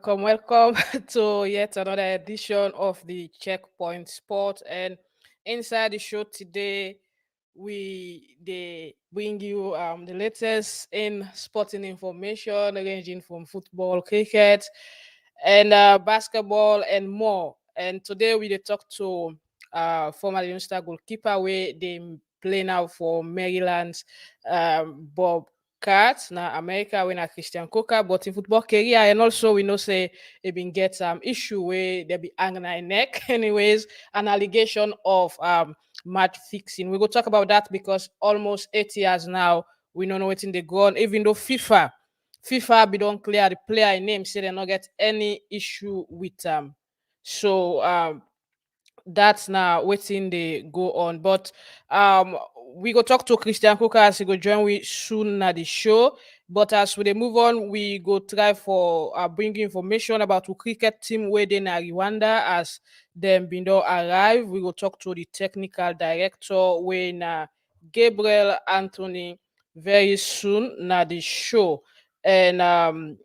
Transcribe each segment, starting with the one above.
Welcome to yet another edition of the Checkpoint Sport. And inside the show today, they bring you the latest in sporting information, ranging from football, cricket, and basketball, and more. And today we dey talk to former Star goalkeeper where they play now for Maryland's Bob Cats now America when a Christian Caulker, but in football career, and also we know say it been get some issue where there be hanging in neck. Anyways, an allegation of match fixing. We go talk about that because almost 8 years now we don't know what's in the go on, even though FIFA be don't clear the player name, say they not get any issue with them. So that's now waiting they go on. But we go talk to Christian Caulker as he go join we soon at the show. But as we dey move on, we go try for bring information about the cricket team where they na Rwanda as them been don arrive. We go talk to the technical director when Gabriel Anthony very soon na the show. And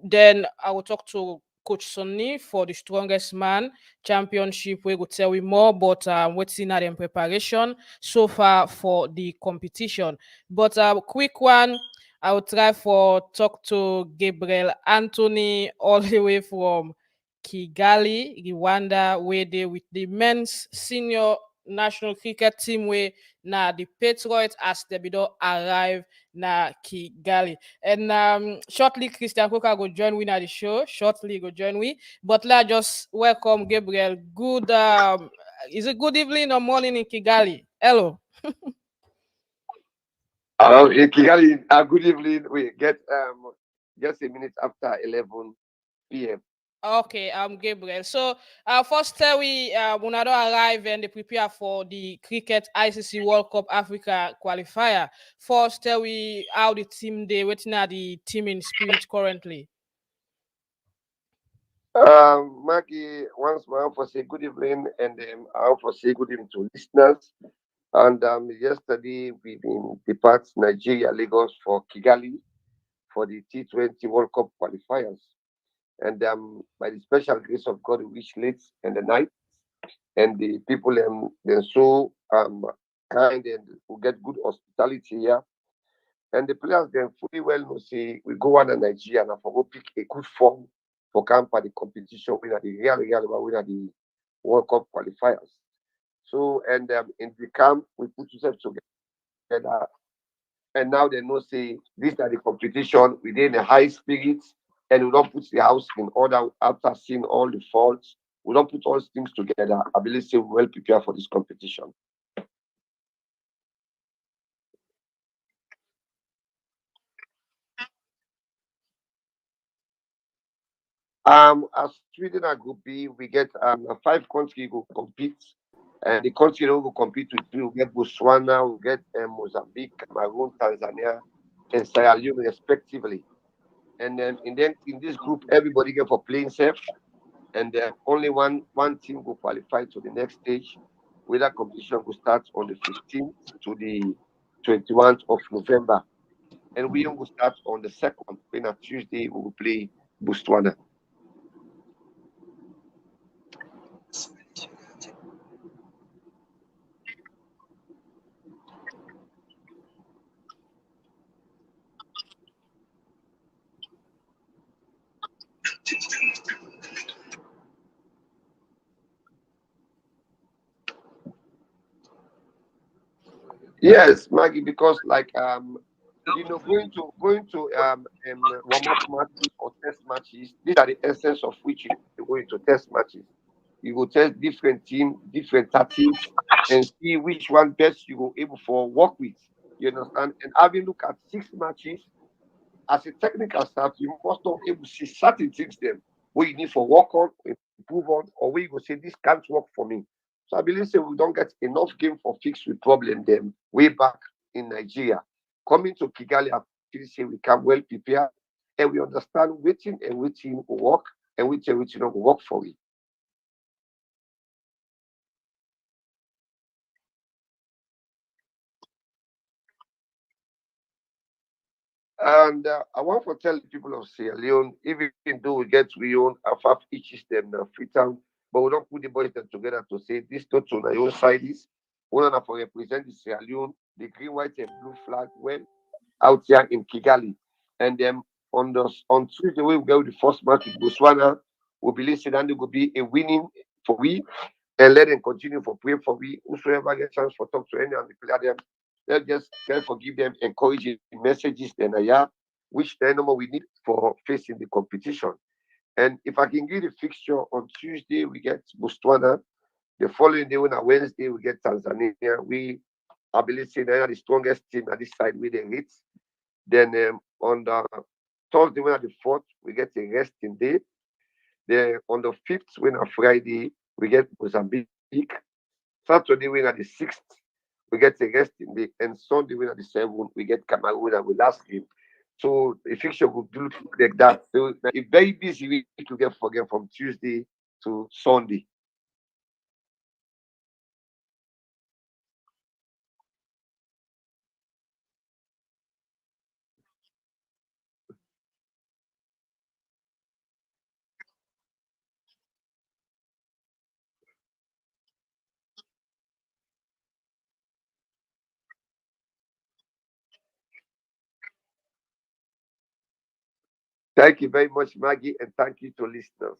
then I will talk to Coach Sonny for the Strongest Man Championship. We will tell you more, but waiting at in preparation so far for the competition. But a quick one, I will try for talk to Gabriel Anthony all the way from Kigali, Rwanda, where they with the men's senior national cricket team where na the Patriots as they be don arrive na Kigali. And shortly Christian Caulker go join we na the show. Shortly go join we. But let's just welcome Gabriel. Good is it good evening or morning in Kigali? Hello. In Kigali, good evening. We get just a minute after 11 p.m. Okay, Gabriel. So first tell we when I don't arrive and they prepare for the cricket ICC World Cup Africa qualifier. First tell we how the team they waiting at the team in spirit currently. Maggie, once more, I want to say good evening, and I want to say good evening to listeners. And yesterday we been depart Nigeria, Lagos for Kigali for the T20 World Cup qualifiers. And by the special grace of God, we reached late in the night, and the people they're so kind and we get good hospitality here. And the players then fully well know say we go on to Nigeria and for go pick a good form for camp at the competition winner the real winner the World Cup qualifiers. So and in the camp we put ourselves together, and now they know say this are the competition within a high spirits, and we don't put the house in order after seeing all the faults. We don't put all things together. I believe say we well prepared for this competition. As Sweden and Group B, we get five countries who compete, and the country that will compete with we will get Botswana, we get Mozambique, Cameroon, Tanzania, and Sierra Leone respectively. And then in this group, everybody get for playing safe, and only one team will qualify to the next stage. Where that competition will start on the 15th to the 21st of November, and we will start on the second. When on Tuesday we will play Botswana. Yes, Maggie, because like going to warm up matches or test matches. These are the essence of which you go into test matches. You go test different team, different tactics, and see which one best you go able for work with. You understand? And having look at 6 matches as a technical staff, you must not able to see certain things them where you need for work on in improve on, or we go say this can't work for me. So I believe say we don't get enough game for fix with problem them way back in Nigeria. Coming to Kigali, I feel say we can well prepare and we understand which will work and which not will work for it. And I want to tell the people of Sierra Leone, even though we get we own half each system free town, but we don't put the boys them together to say this not on our own side is one of for represent the Sierra Leone, the green, white, and blue flag well out here in Kigali. And then on Tuesday we will go the first match with Botswana. We believe Sudan will be a winning for we and let them continue for pray for we. Whosoever get chance for talk to any of the player them, let's just try forgive them, encouraging messages then yeah, which the number we need for facing the competition. And if I can give the fixture on Tuesday, we get Botswana. The following day, on a Wednesday, we get Tanzania. We I believe say they are the strongest team at this side with the hits. Then on the Thursday, when at the fourth, we get a resting day. Then on the fifth, when a Friday, we get Mozambique. Saturday, when at the sixth, we get a resting day. And Sunday, when at the seventh, we get Cameroon and we last game. So the fixture will do like that. So a very busy week to get forget from Tuesday to Sunday. Thank you very much, Maggie, and thank you to listeners.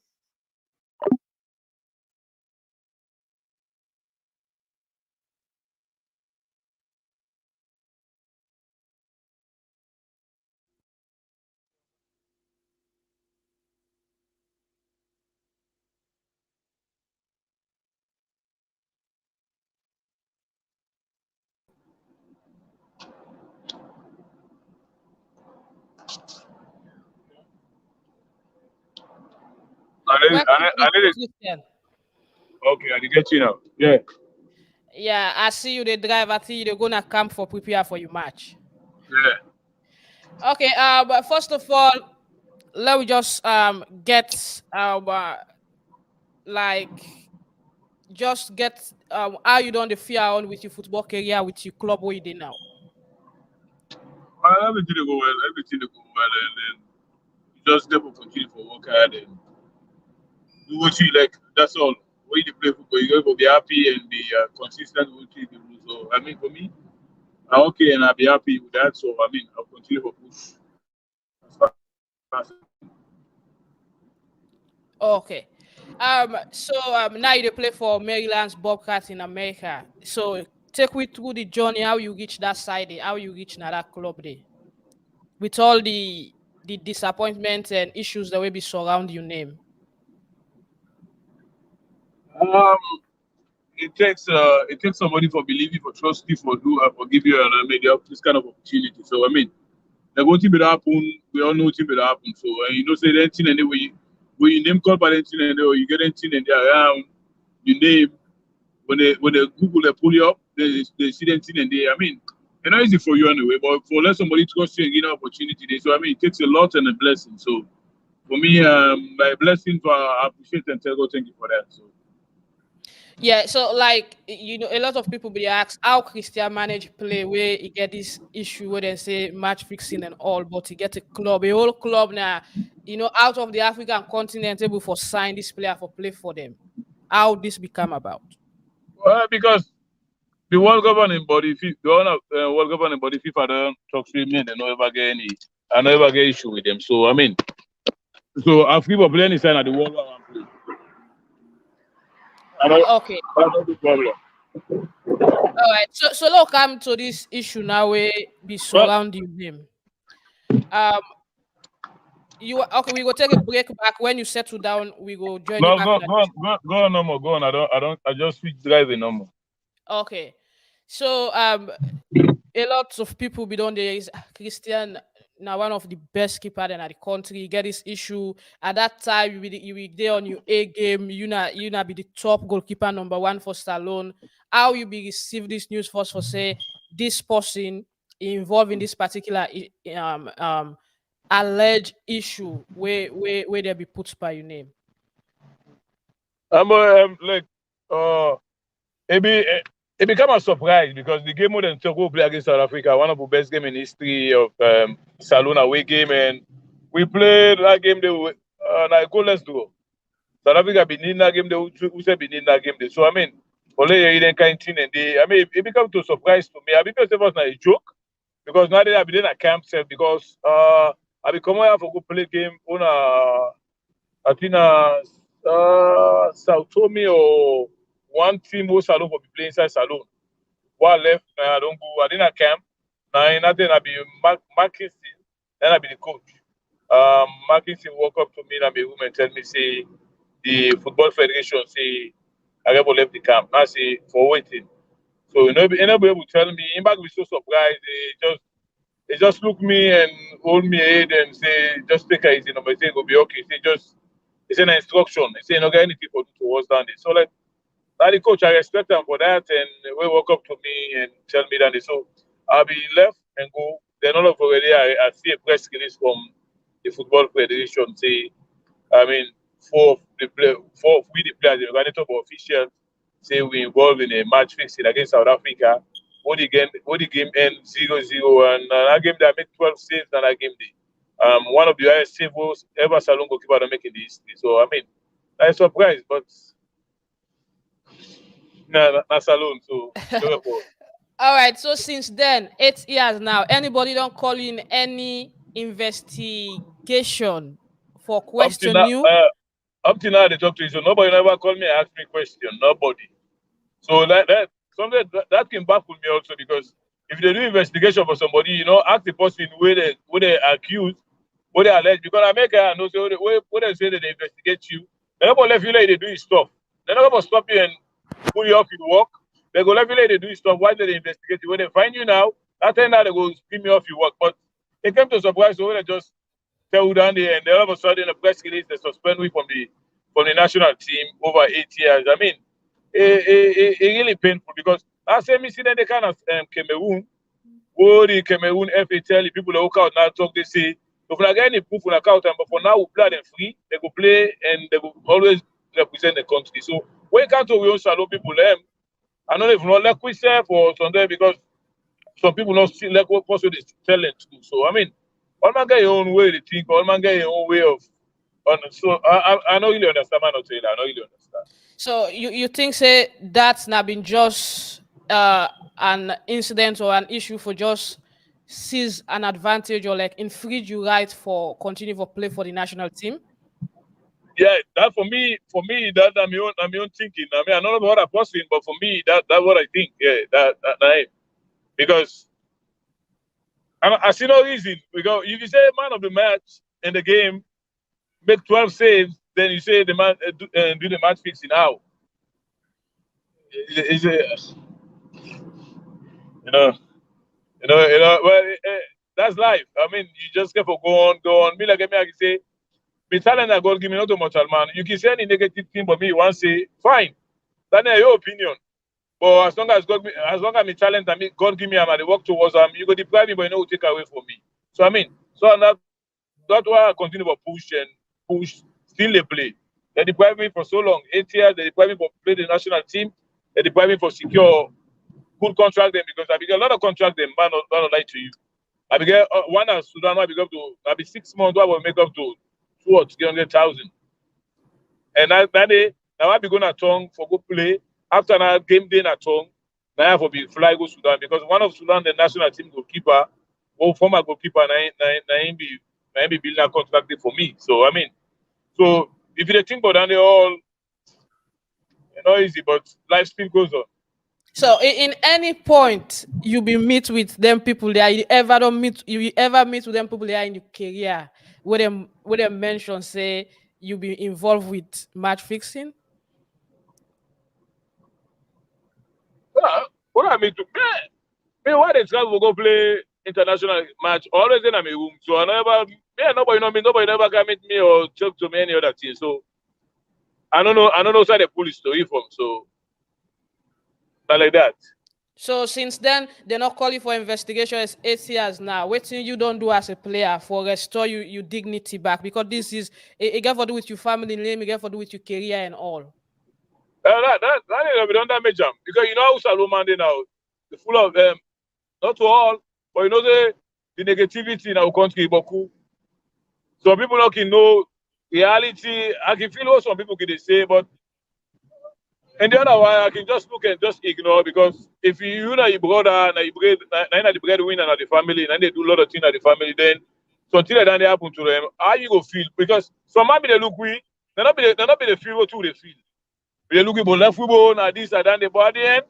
Welcome to the show, Christian. Okay, I get you now. Yeah. Yeah, I see you the drive. I think you're gonna come for prepare for your match. Yeah. Okay, but first of all, let me just get like just get how you done the fear on with your football career with your club where you did now. Everything will go well. Everything will go well, and then you just never continue for work hard and do what you like. That's all. When you play football, you got to be happy and be consistent with what you do. So, I mean, for me, I'm okay and I'll be happy with that. So, I mean, I'll continue for push as far as Okay. So now you dey play for Maryland's Bobcats in America. So take me through the journey, how you reach that side, how you reach now that club there. With all the disappointments and issues that will be surround your name. um, it takes somebody for believing, for trusting, for give you and maybe this kind of opportunity. So I mean, like what thing will happen, we all know what thing will happen. So you know, say anything and when you name call by anything and or you get anything and they're around, you name when they Google they pull you up, they see anything and they I mean, it's not easy for you anyway, but for let somebody trust you and give you an opportunity, so I mean, it takes a lot and a blessing. So for me, my blessing, I appreciate and tell God thank you for that. So. Yeah, so like a lot of people be asked how Christian manage play where he get this issue where they say match fixing and all, but he get a whole club now, out of the African continent able for sign this player for play for them. How this become about? Because the world governing body, the owner, world governing body, FIFA don't talk to me, they never get I never get issue with them. So I mean, so I've people play any sign at the world I want play. Okay. That's the problem. All right. So look, come to this issue now where be surrounding him. You okay? We go take a break back. When you settle down, we go join you No, back. go on no more. Go on. I just switch driving no more. Okay. So a lot of people be done there is Christian now one of the best keeper in the country. You get this issue at that time. You be there on your A game. You not be the top goalkeeper number one for Stallone. How you be receive this news first for say this person involved in this particular alleged issue where they be put by your name. I'm like it became a surprise because the game when Togo play against South Africa, one of the best game in history of Saloon away game, and we played that game. They like go let's go. South Africa been in that game. They who said been in that game. So I mean, only you kind of thing, and it became to surprise to me. I because it was not a joke because now they have been in a camp set because I become here for go play game on I think Sao Tome or one team who Salon will be playing inside Salon. While left, I don't go. I didn't camp. Now, nothing. I be Markinson. Then I be the coach. Markinson walk up to me and my woman tell me say the football federation say I never left the camp. I say for waiting. So anybody will tell me. In back, we so surprised. They just look me and hold me head and say just take it easy. No, but say go be okay. Say just it's an instruction. They say no get anything for towards down there. So like. Now the coach, I respect him for that, and we walk up to me and tell me that. So I'll be left and go. Then all of already, I see a press release from the football federation say, I mean, four of we the players, the organizer of officials say we involved in a match fixing against South Africa. What the game end 0-0, and that game they made 12 saves and that game day. One of the highest saves ever Salon goalkeeper to make in the history. So I mean, I'm surprised, but. No, that's alone. So, all right. So since then, 8 years now, anybody don't call in any investigation for question you? Up to now, they talk to you. So nobody never called me and asked me question. Nobody. So that something that came back with me also because if they do investigation for somebody, ask the person where they accuse, what they allege. Because America knows what they say that they investigate you. They're not gonna let you like they do stuff. They're not gonna stop you and put you off your work. They go let you like they do stuff. Why did they investigate you? When they find you now, that time now they go spin me off your work. But it came to surprise, so they just tell you down there and then all of a sudden the press release they suspend me from the national team over 8 years. I mean, it really painful because that same incident they kind of Cameroon, where the Cameroon FA tell the people that walk out now talk, they say, if I get any proof on account, but for now we play them free, they go play and they will always represent the country. So when it comes to we own shallow people, I don't know if not like we say for Sunday because some people not see like what person is telling too. So I mean, all man get your own way to think, all man get your own way of. So I know you understand, man. Not I know you understand. So you think say that's not been just an incident or an issue for just seize an advantage or like infringe your right for continue to play for the national team? Yeah, that for me, that I'm my own thinking. I mean, I don't know what I'm posting, but for me, that's what I think. Yeah, that because I see no reason. Because if you say man of the match in the game, make 12 saves, then you say the man do the match fixing out. Is it, well, that's life. I mean, you just get for go on. Me like me, I can say, me talent that God give me not too much, man. You can say any negative thing, but me, you want to say, fine. That's your opinion. But as long as me talent and me, God give me, I'm at the work towards you go deprive me, but you know, take away from me. So I mean, that's why I continue to push, still they play. They deprive me for so long, 8 years. They deprive me for play the national team. They deprive me for secure good contract them because I began a lot of contract them. Man, not lie to you. I began one as Sudan. I be 6 months. I will make up to 300,000. And that day, now I be going to tongue for go play. After that game day at tongue, now I have to be fly go Sudan because one of Sudan the national team goalkeeper, or former goalkeeper, na be building a contract for me. So I mean, so if you think about that, they all easy, but life still goes on. So in any point you be meet with them people there, you ever meet with them people there in your career where them mention say you be involved with match fixing? What I mean to me, why they travel go play international match, always in my room. So I never, yeah, nobody know me, nobody never can meet me or talk to me any other thing. So I don't know where they pull the story from. So not like that. So since then, they're not calling for investigation. It's 8 years now. Waiting you don't do as a player for restore you dignity back, because this is it got to do with your family name, it got to do with your career and all. That ain't be under major because you know how Salomon they now, the full of them, not to all, but you know the negativity in our country, Boku. Some people not can know reality. I can feel what some people can say, but and the other one I can just look and just ignore because if you know your brother and the breadwinner of the family and they do a lot of things at the family, then something like that they happen to them, how you go feel? Because some maybe they look weak, they not be the feel what they feel. They look about left football and this and that, but at the end,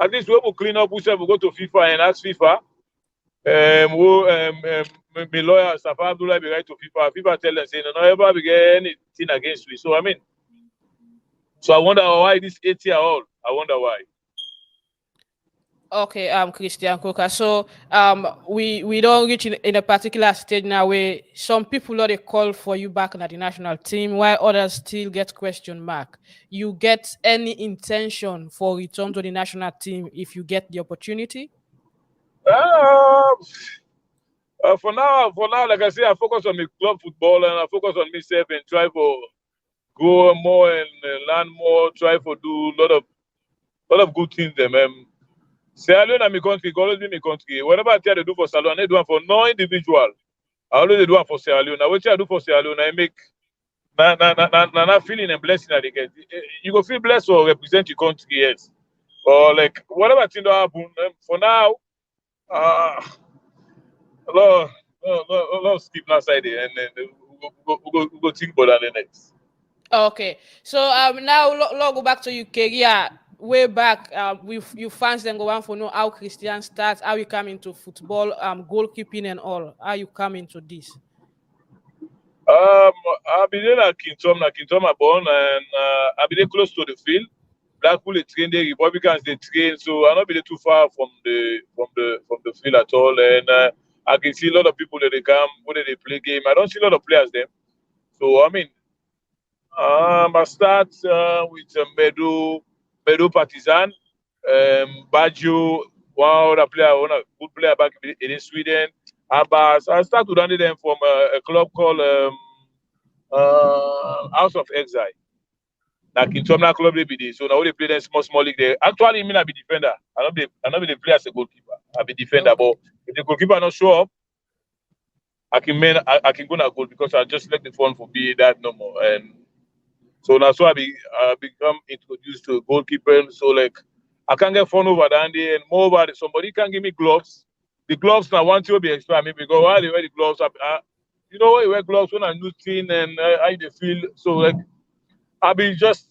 at least we will clean up. We said we go to FIFA and ask FIFA. My lawyer Safa Abdullah be right to FIFA. FIFA tell them say no ever be get anything against me. So I mean, so I wonder why this 8 year old. I wonder why. Okay, Christian Caulker. So we don't reach in a particular stage now where some people not they call for you back in the national team, while others still get question mark. You get any intention for return to the national team if you get the opportunity? For now, like I say, I focus on my club football and I focus on myself and try for grow more and learn more. Try for do a lot of good things. Them. Sierra Leone and my country, always be my country. Whatever I try to do for Sierra Leone, I do it for no individual. I always do it for Sierra Leone. Now, what I do for Sierra Leone, I make na feeling and blessing that they get. You go feel blessed or represent your country, yes. Or like whatever thing that happen. For now, a lot of sleep last side and then we go think about that the next. Okay, so now go back to your career. Way back, with you fans then go on for know how Christian starts, how you come into football, goalkeeping and all. How you come into this? I've been there at Kintom I born, and I've been there close to the field. Blackpool they train there, Republicans they train, so I'm not been too far from the field at all. And I can see a lot of people that they come when they play game. I don't see a lot of players there. So I mean, I start with Medu Partizan, Baggio, one other player, one good player back in Sweden. AIBA. So I start to run them from a club called House of Exile. Like in some club they be there. So now they play them small league there. Actually, me I be defender. I not be the player as a goalkeeper. I be defender, Okay. but if the goalkeeper not show up, I can go na goal because I just let the phone for be that no more. And so now so I become introduced to goalkeeper. So like I can get phone over down there and moreover somebody can give me gloves. The gloves now want to be extra me because why they wear the gloves you know you wear gloves when I new thing and I they feel so like I be just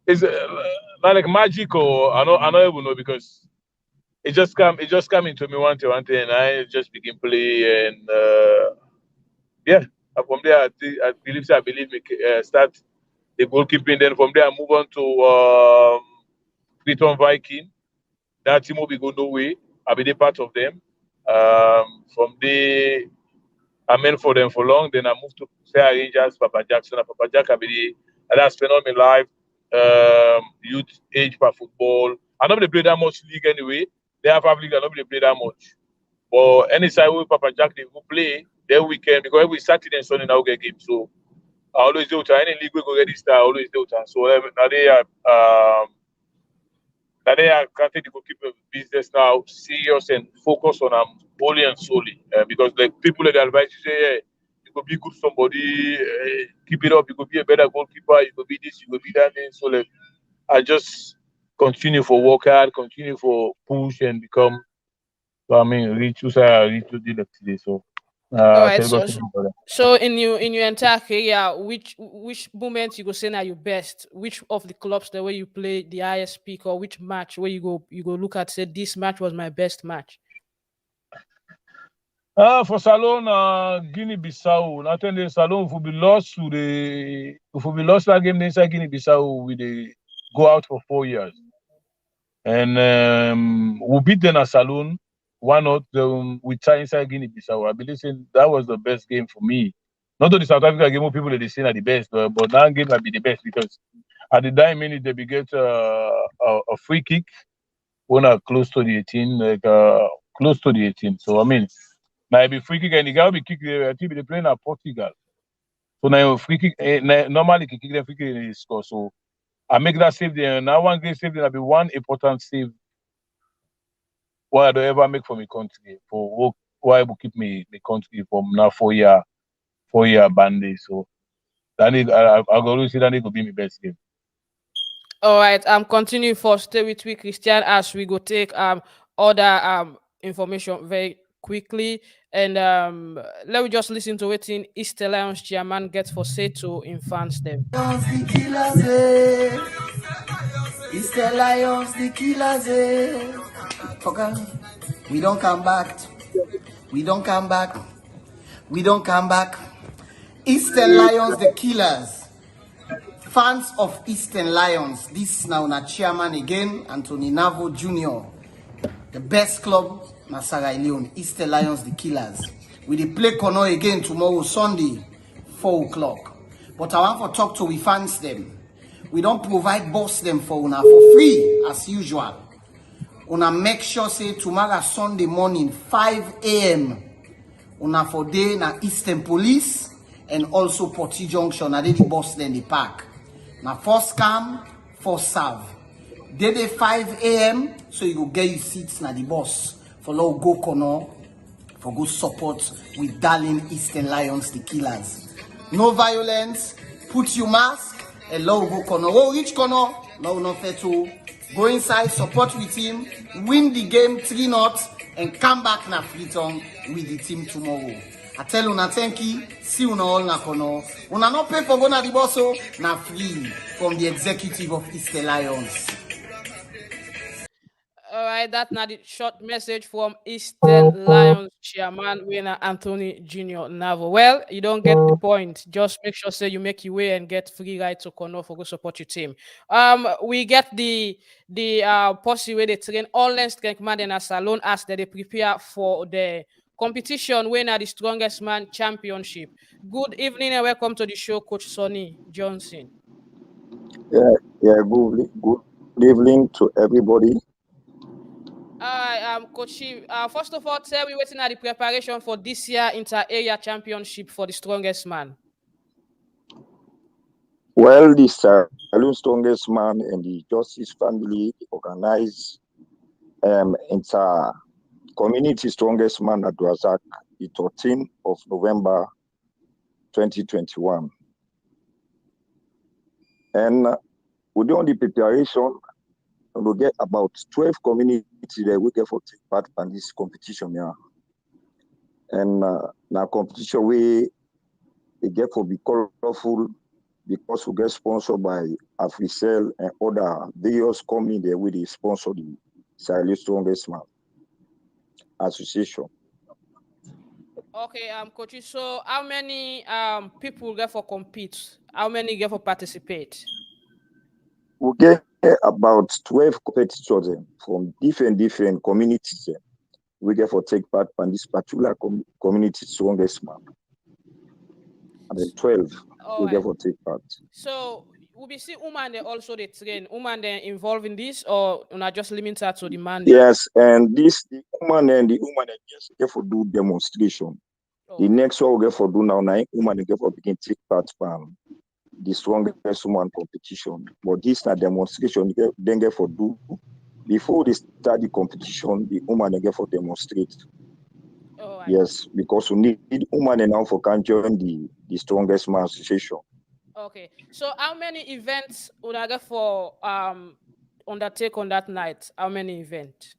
it's not like magic or I don't even know because it just come into me one thing and I just begin play and yeah from there I believe me start the goalkeeping then from there I move on to Brighton Viking. That team will be go no way. I'll be the part of them. From there I meant for them for long. Then I moved to Sarah Rangers, Papa Jackson. And Papa Jack, and I spent all my life youth age for football. I don't really play that much league anyway. They have league. I don't really play that much. But any side where Papa Jack they go play, their weekend because every Saturday and Sunday now get game. So I always do it. Any league we go register, I always do it. So now they are can't take the goalkeeper business now serious and focus on only and solely because like people that advise you say, yeah, you could be good somebody, keep it up, you could be a better goalkeeper, you could be this, you could be that. So like I just continue for work hard, continue for push and become. So I mean, reach to the left today. So All right. tell God thank you for that. So in your entire career, which moment you go say now your best? Which of the clubs the way you play the highest peak, or which match where you go look at say this match was my best match? For Salon, Guinea-Bissau. Not only Salon, if we be lost that game inside Guinea-Bissau, we go out for 4 years. And we beat them at Salon. 1-0 with tie inside Guinea-Bissau. I believe that was the best game for me. Not only the South Africa game, people they say are the best, but that game might be the best because at the 9 minute they be get a free kick when are close to the 18, close to the 18. So I mean, now it be free kick and the guy will be kick. I think they playing at Portugal. So now free kick normally kick them free kick and score. So I make that save there. Now one great save there be one important save what I don't ever make for my country for why will keep me the country from now 4 year bandit. So that I go always say that it could be my best game. All right, continue for stay with we Christian as we go take other information very quickly and let me just listen to what in East Lions chairman gets for say to influence them. The killers, eh? It's the lions, the killers, eh? Okay. We don't come back. We don't come back. We don't come back. Eastern Lions, the killers. Fans of Eastern Lions. This is now na chairman again, Anthony Navo Jr. The best club, na Sierra Leone. Eastern Lions, the killers. We dey play Kono again tomorrow, Sunday, 4 o'clock. But I want to talk to we fans them. We don't provide boss them for una for free, as usual. Una make sure say tomorrow Sunday morning, 5 a.m. Una for day na Eastern Police and also Porty Junction. Na dey the boss then the park. Na first come, first serve. Day 5 a.m. so you go get your seats na the bus. For low go Kono, for go support with darling Eastern Lions, the killers. No violence, put your mask, and low go Kono. Oh, reach Kono, no, no fair to. Go inside, support with him, win the game 3-0, and come back na Freetown with the team tomorrow. I tell una thank you, see una all na Kono. Una no pay for go na the boss, na free from the executive of Eastern Lions. All right, that's not the short message from Eastern Lions chairman winner Anthony Junior Navo. Well, you don't get the point. Just make sure say you make your way and get free right to Kono for go support your team. We get the policy where they train online strength man in a salon as they prepare for the competition winner the strongest man championship. Good evening and welcome to the show, Coach Sonny Johnson. Good evening to everybody. Coach. First of all, tell me waiting at the preparation for this year inter-area championship for the strongest man. Well, the Saloon Strongest Man and the Justice family organized inter community strongest man at Razak the 13th of November 2021. And within the preparation, we'll get about 12 communities that we get for take part in this competition here. And now competition we get for be colorful because we get sponsored by Africell and other various companies that we sponsor the Sierra Strongest Man Association. Okay, Coach. So how many people get for compete? How many get for participate? We get about 12 competitors from different communities. We get for take part in this particular community strongest man. And then 12 we get for take part. So will we see women they also they train? Women they involved in this or not just limited to the man? Yes, and the woman just get for do demonstration. The next one we get for do now woman get for begin take part in the strongest woman competition. But this not demonstration then get for do before they start the competition, the woman get for demonstrate. Yes, because we need woman now for can join the strongest man association. Okay, so how many events would I get for undertake on that night? How many events?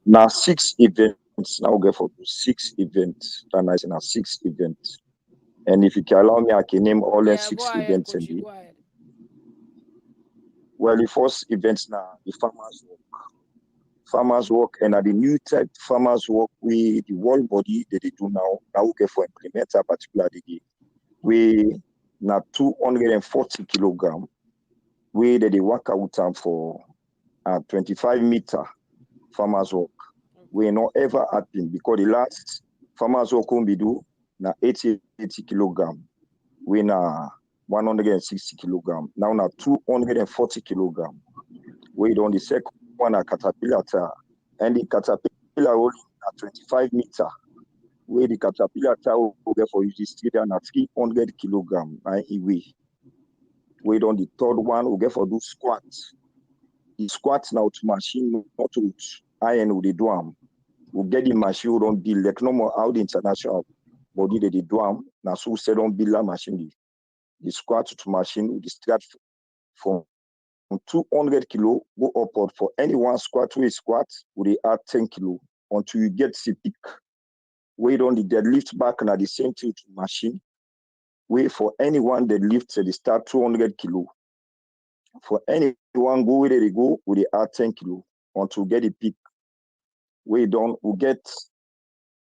Now 6 events. Now we get for 6 events. That night now 6 events. And if you can allow me, I can name all the 6 events. Well, the first event now the farmers walk. Farmers walk and at the new type farmers walk with the whole body that they do now we get for implement a particular day. We now 240 kilogram. We that they work out time for 25 meter farmers walk. We not ever happen because the last farmers who come do na 80 kilogram. We na 160 kilogram. Now na 240 kilogram. We on the second one a caterpillar tire. And the caterpillar only na 25 meter. Where the caterpillar tire will get for you this na 300 kilogram. We on the third one we get for do squats. The squats now to machine not to iron with the drum. We get the machine we don't build like no more out the international body they do am. Now so say don't build a machine. The squat to machine with the start from 200 kilo go upward for any one squat we squat we dey add 10 kilo until you get the peak. We on the deadlift back na the same thing to machine. We for anyone deadlift they start 200 kilo. For anyone go where they go we dey add 10 kilo until get the peak. We get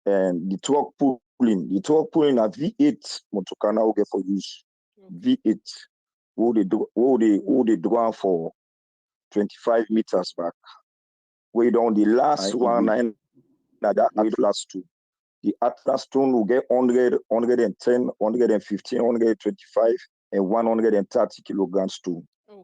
the torque pulling. The torque pulling at V8 motokana we get for use. V8 who they draw for 25 meters back. We on the last one and that Atlas 2. The Atlas 2 will get 100, 110, 115, 125, and 130 kilograms too.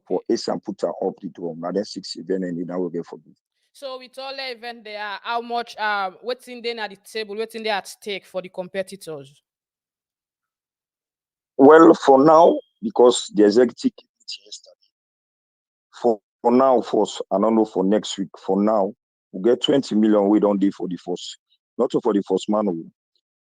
For ace and put her up the drum. Now then 6 event and now we get for this. So with all the event there, how much what's in there at the table, what's in there at stake for the competitors? Well, for now, because the executive committee yesterday, for now, I don't know for next week, for now, we get 20 million we don't do for the first. Not for the first man.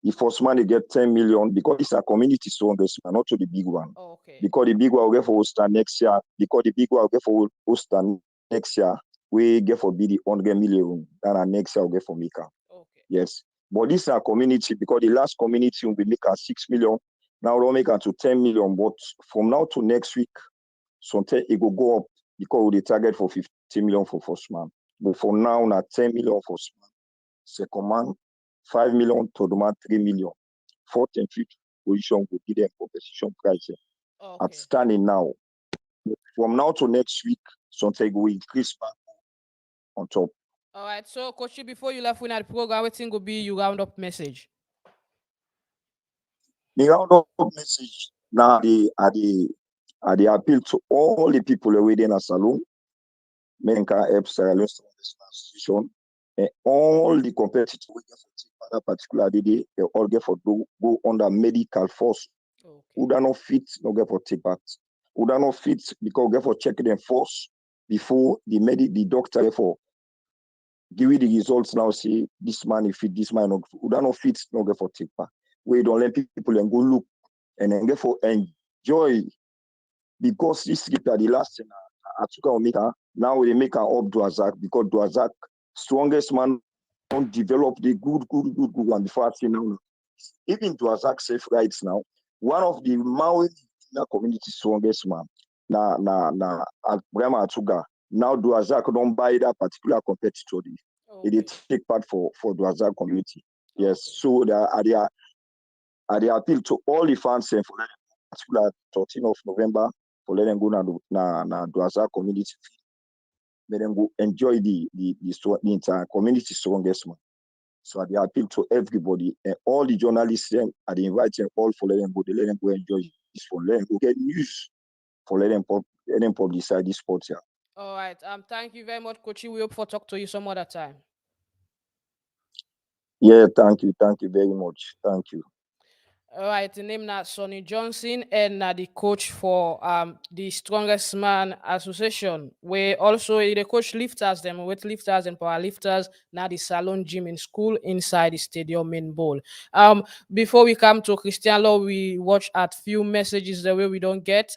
The first man, they get 10 million because it's a community strongest man, not to the big one. Because the big one will get for Ulster next year. Because the big one will get for Ulster next year, we get for be the 100 million. And next year, we'll get for Mika. Yes. But this is a community because the last community will be make 6 million. Now we'll make it to 10 million. But from now to next week, sometimes it will go up because we target for 15 million for first man. But for now, not 10 million for first man. Second man, 5 million, third man, 3 million. Fourth and fifth position will be the competition price. At standing now. From now to next week, something will increase back on top. All right. So, Coach, before you left with the program, what thing will be your roundup message? The roundup message now the appeal to all the people within a salon, men can help Sierra Leone institution, and all the competitors we get for that particular day, they all get for go under medical force. Who do not fit, no get for take part. Who do not fit because we get for check them first before the doctor for give you the results now. Say this man if fit, this man who do not fit, no get for take part. We don't let people and go look and then get for enjoy because this trip are the last thing I took on Mika. Now they make an up Duazak because Duazak strongest man don't develop the good one before I see now. Even Duazak safe rights now. One of the Maui community strongest man na Brahma Atuga. Now Duazak don't buy that particular competitor. They take part for Duazak community. Yes. So they appeal to all the fans and for that particular 13th of November for letting go na Duazak community. Let them go enjoy the entire community strongest man. So they appeal to everybody and all the journalists and they invite them all for let them go enjoy this for let them go get news for let them publicize this sport here. All right. Thank you very much, Coach. We hope for talk to you some other time. Yeah, thank you very much. Thank you. All right, the name now Sonny Johnson and the coach for the Strongest Man Association. We also the coach lifters, them weight lifters and power lifters. Now the Salon Gym in school inside the stadium main bowl. Before we come to Christian Law, we watch at few messages the way we don't get.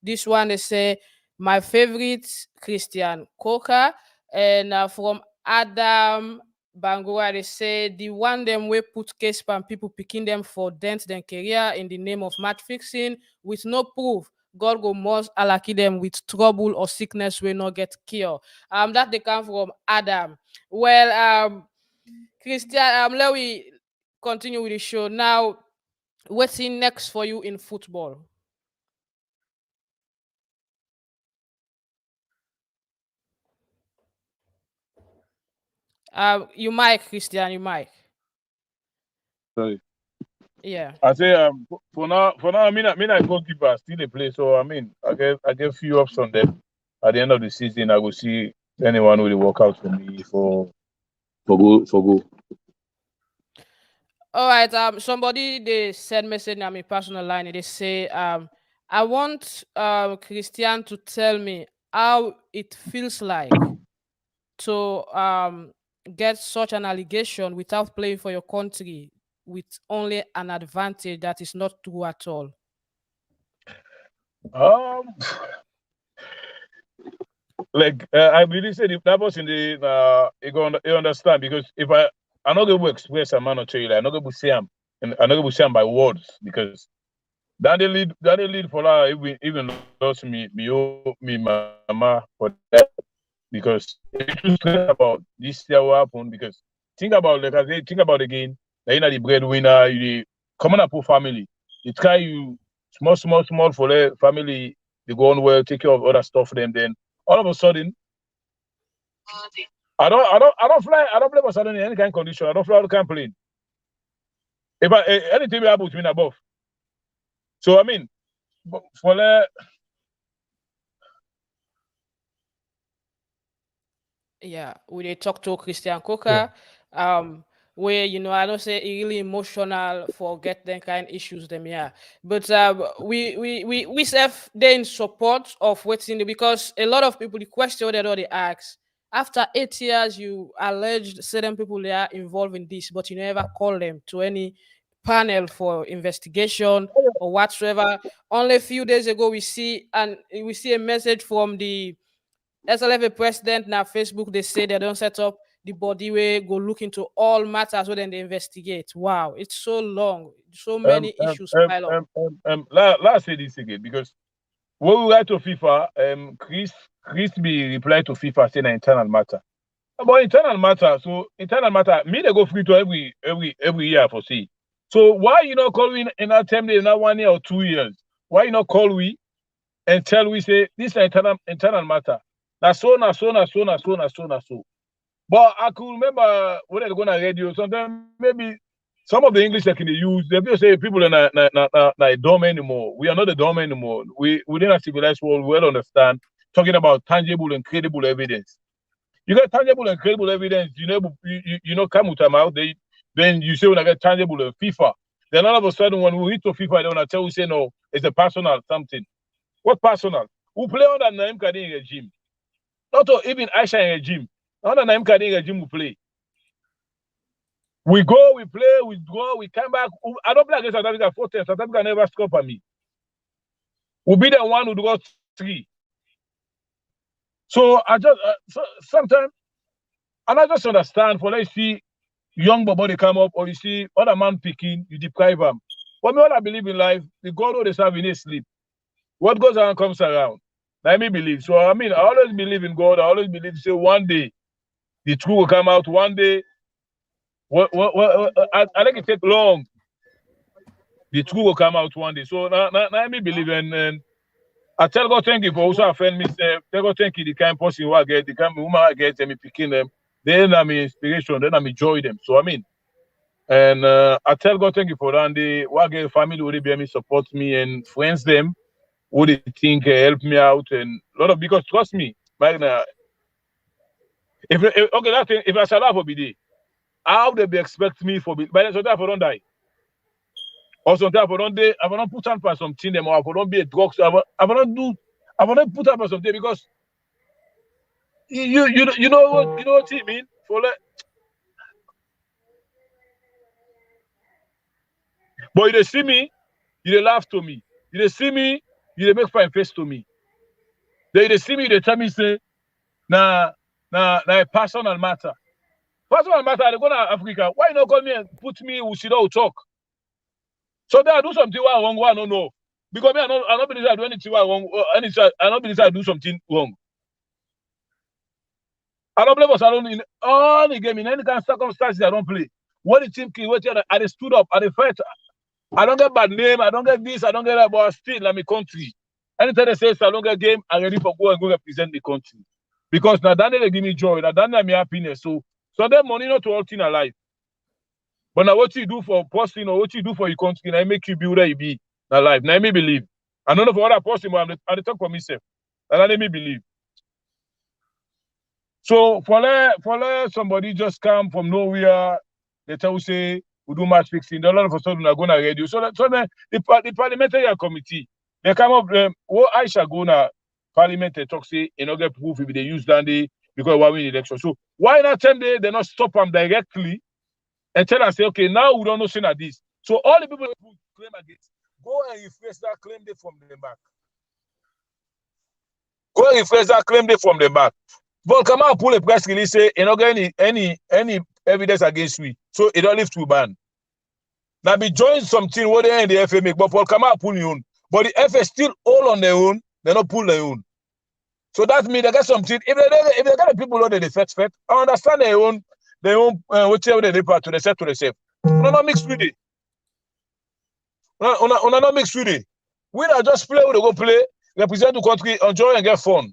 This one they say my favorite Christian Caulker and from Adam Bangura, they say the one them we put case pan people picking them for dent their career in the name of match fixing with no proof. God go most alaki them with trouble or sickness will not get cure. That they come from Adam. Well, Christian, let we continue with the show. Now, what's in next for you in football? You mic, Christian, you mic. Sorry. Yeah. I say for now, I mean I goalkeeper still they play. So I mean I get few options there. At the end of the season, I will see anyone who will work out for me for go. All right. Somebody they send message on my personal line. They say, I want Christian to tell me how it feels like to get such an allegation without playing for your country with only an advantage that is not true at all. Um, like I really said, if that was in the you understand because if I not gonna express a man or tell you, like, I not gonna say him, and I not gonna say him by words because that they lead for that even lost me mama for that because if you stress about this year what happened because think about like I say think about again that you know the breadwinner you coming up with family you try you small for the family they go on well take care of other stuff for them then all of a sudden I don't play for sudden in any kind of condition I don't fly out the plane if anything will happen to me above so I mean for the Yeah, we they talk to Christian Caulker, where I don't say he really emotional for get them kind issues them, yeah. But we self they in support of waiting because a lot of people the question that they ask after 8 years you alleged certain people they are involved in this, but you never call them to any panel for investigation or whatsoever. Only a few days ago we see a message from the SLFA president now Facebook they say they don't set up the body way go look into all matters where then they investigate. Wow, it's so long, so many issues pile up. let's say this again because when we write to FIFA, Chris be reply to FIFA saying internal matter. About internal matter, so internal matter, me they go free to every year for see. So why you not call we in that time in that 1 year or 2 years? Why you not call we and tell we say this is internal matter? So. But I could remember when they go on radio, sometimes maybe some of the English that can use, they will say people are not dumb anymore. We are not the dumb anymore. We within a civilized world, we well understand talking about tangible and credible evidence. You get tangible and credible evidence, come with them out. Then you say when I get tangible and FIFA. Then all of a sudden when we hit to FIFA, they want to tell you say no, it's a personal something. What personal? Who play on that name Kadin regime? Not even Aisha in regime. On the name Kadin regime we play. We go, we play, we go, we come back. I don't play against South Africa 4 times. South Africa never score for me. We'll be the one who got 3. So I just sometimes and I just understand for let's see young body come up or you see other man picking, you deprive them. For me, what I believe in life, the God who they serve in his sleep. What goes around comes around. Let me believe. So I mean, I always believe in God. I always believe say one day the truth will come out. One day, I think it take long. The truth will come out one day. So now let me believe and I tell God thank you for also offend me. Tell God thank you the kind person who I get, the kind of woman I get, and me picking them. Then I'm inspiration. Then I'm enjoy them. So I mean, and I tell God thank you for that. And the what get family would be me support me and friends them would they think help me out and a lot of because trust me, right now, if okay that thing if I shall have a BD, how they be expect me for by then sometimes I don't die. Or sometimes I don't put on for something them or I don't be a drug. So I don't put up for something because you know what I mean? For like, but they see me, they laugh to me. They see me, they make fine face to me. They see me, they tell me say, nah, a personal matter. Personal matter, they go to Africa. Why not call me and put me we sit down talk? So they do something wrong, I don't know. Because me, I don't believe I do anything wrong. I don't believe I do something wrong. I don't play for Salon in all the game, in any kind of circumstances, I don't play. What the team can wait, I stood up, I fight. I don't get bad name, I don't get this, I don't get that, but still, let me country. Anytime they say Salon get game, I'm ready for go and go represent the country. Because now that they give me joy, now that me happiness. So So that money not to all thing alive. But now what you do for posting or what you do for your country, I make you be where you be alive. Now me believe. I don't know for other person, but I'm the talk for myself. And let me believe. So for let somebody just come from nowhere, they tell you say we do match fixing. Then all of a sudden they're gonna radio. So then the parliamentary committee they come up. What Aisha go na parliament they talk say you know get proof if they use that day because we win election. So why not tell them they not stop them directly and tell us say okay now we don't know saying at this. So all the people who claim against go and rephrase that claim they from them back. Go and rephrase that claim they from them back. But come out pull a press release say you not get any evidence against me. So it don't live to ban. Now be join something what they in the FA make, but Paul come out pull your own. But the FA still all on their own, they not pull their own. So that means they get something. If they got the people who they fet, I understand their own whatever they part to themselves to themselves. No, not mix with it. No, not mix with it. We not just play, we go play, represent the country, enjoy and get fun.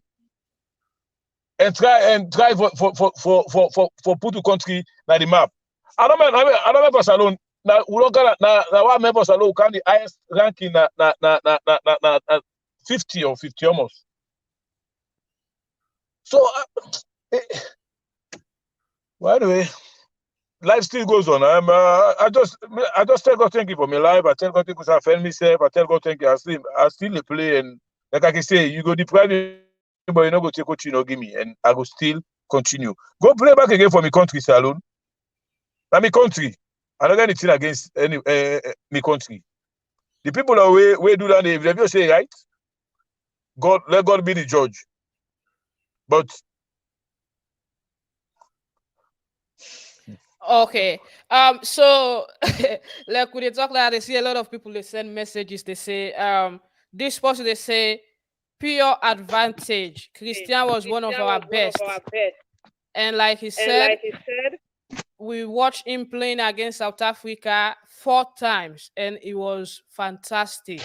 And try for put the country na the map. I don't remember Salon. Now we don't got now what members Salon can the highest ranking na 50 or 50 almost. So well, anyway, life still goes on. I just tell God thank you for my life. I tell God thank you for I myself. I tell God thank you. I still play and like I can say, you go deprive me, but you not go take what you know give me, and I go still continue. Go play back again for my country, Salon. Now my country. I don't get anything against any my country. The people that we do that, if they say right, God let God be the judge. But Okay. So like when they talk like they see a lot of people they send messages, they say this person they say pure advantage. Christian was one of our best. And like he said, we watched him playing against South Africa 4 times and it was fantastic.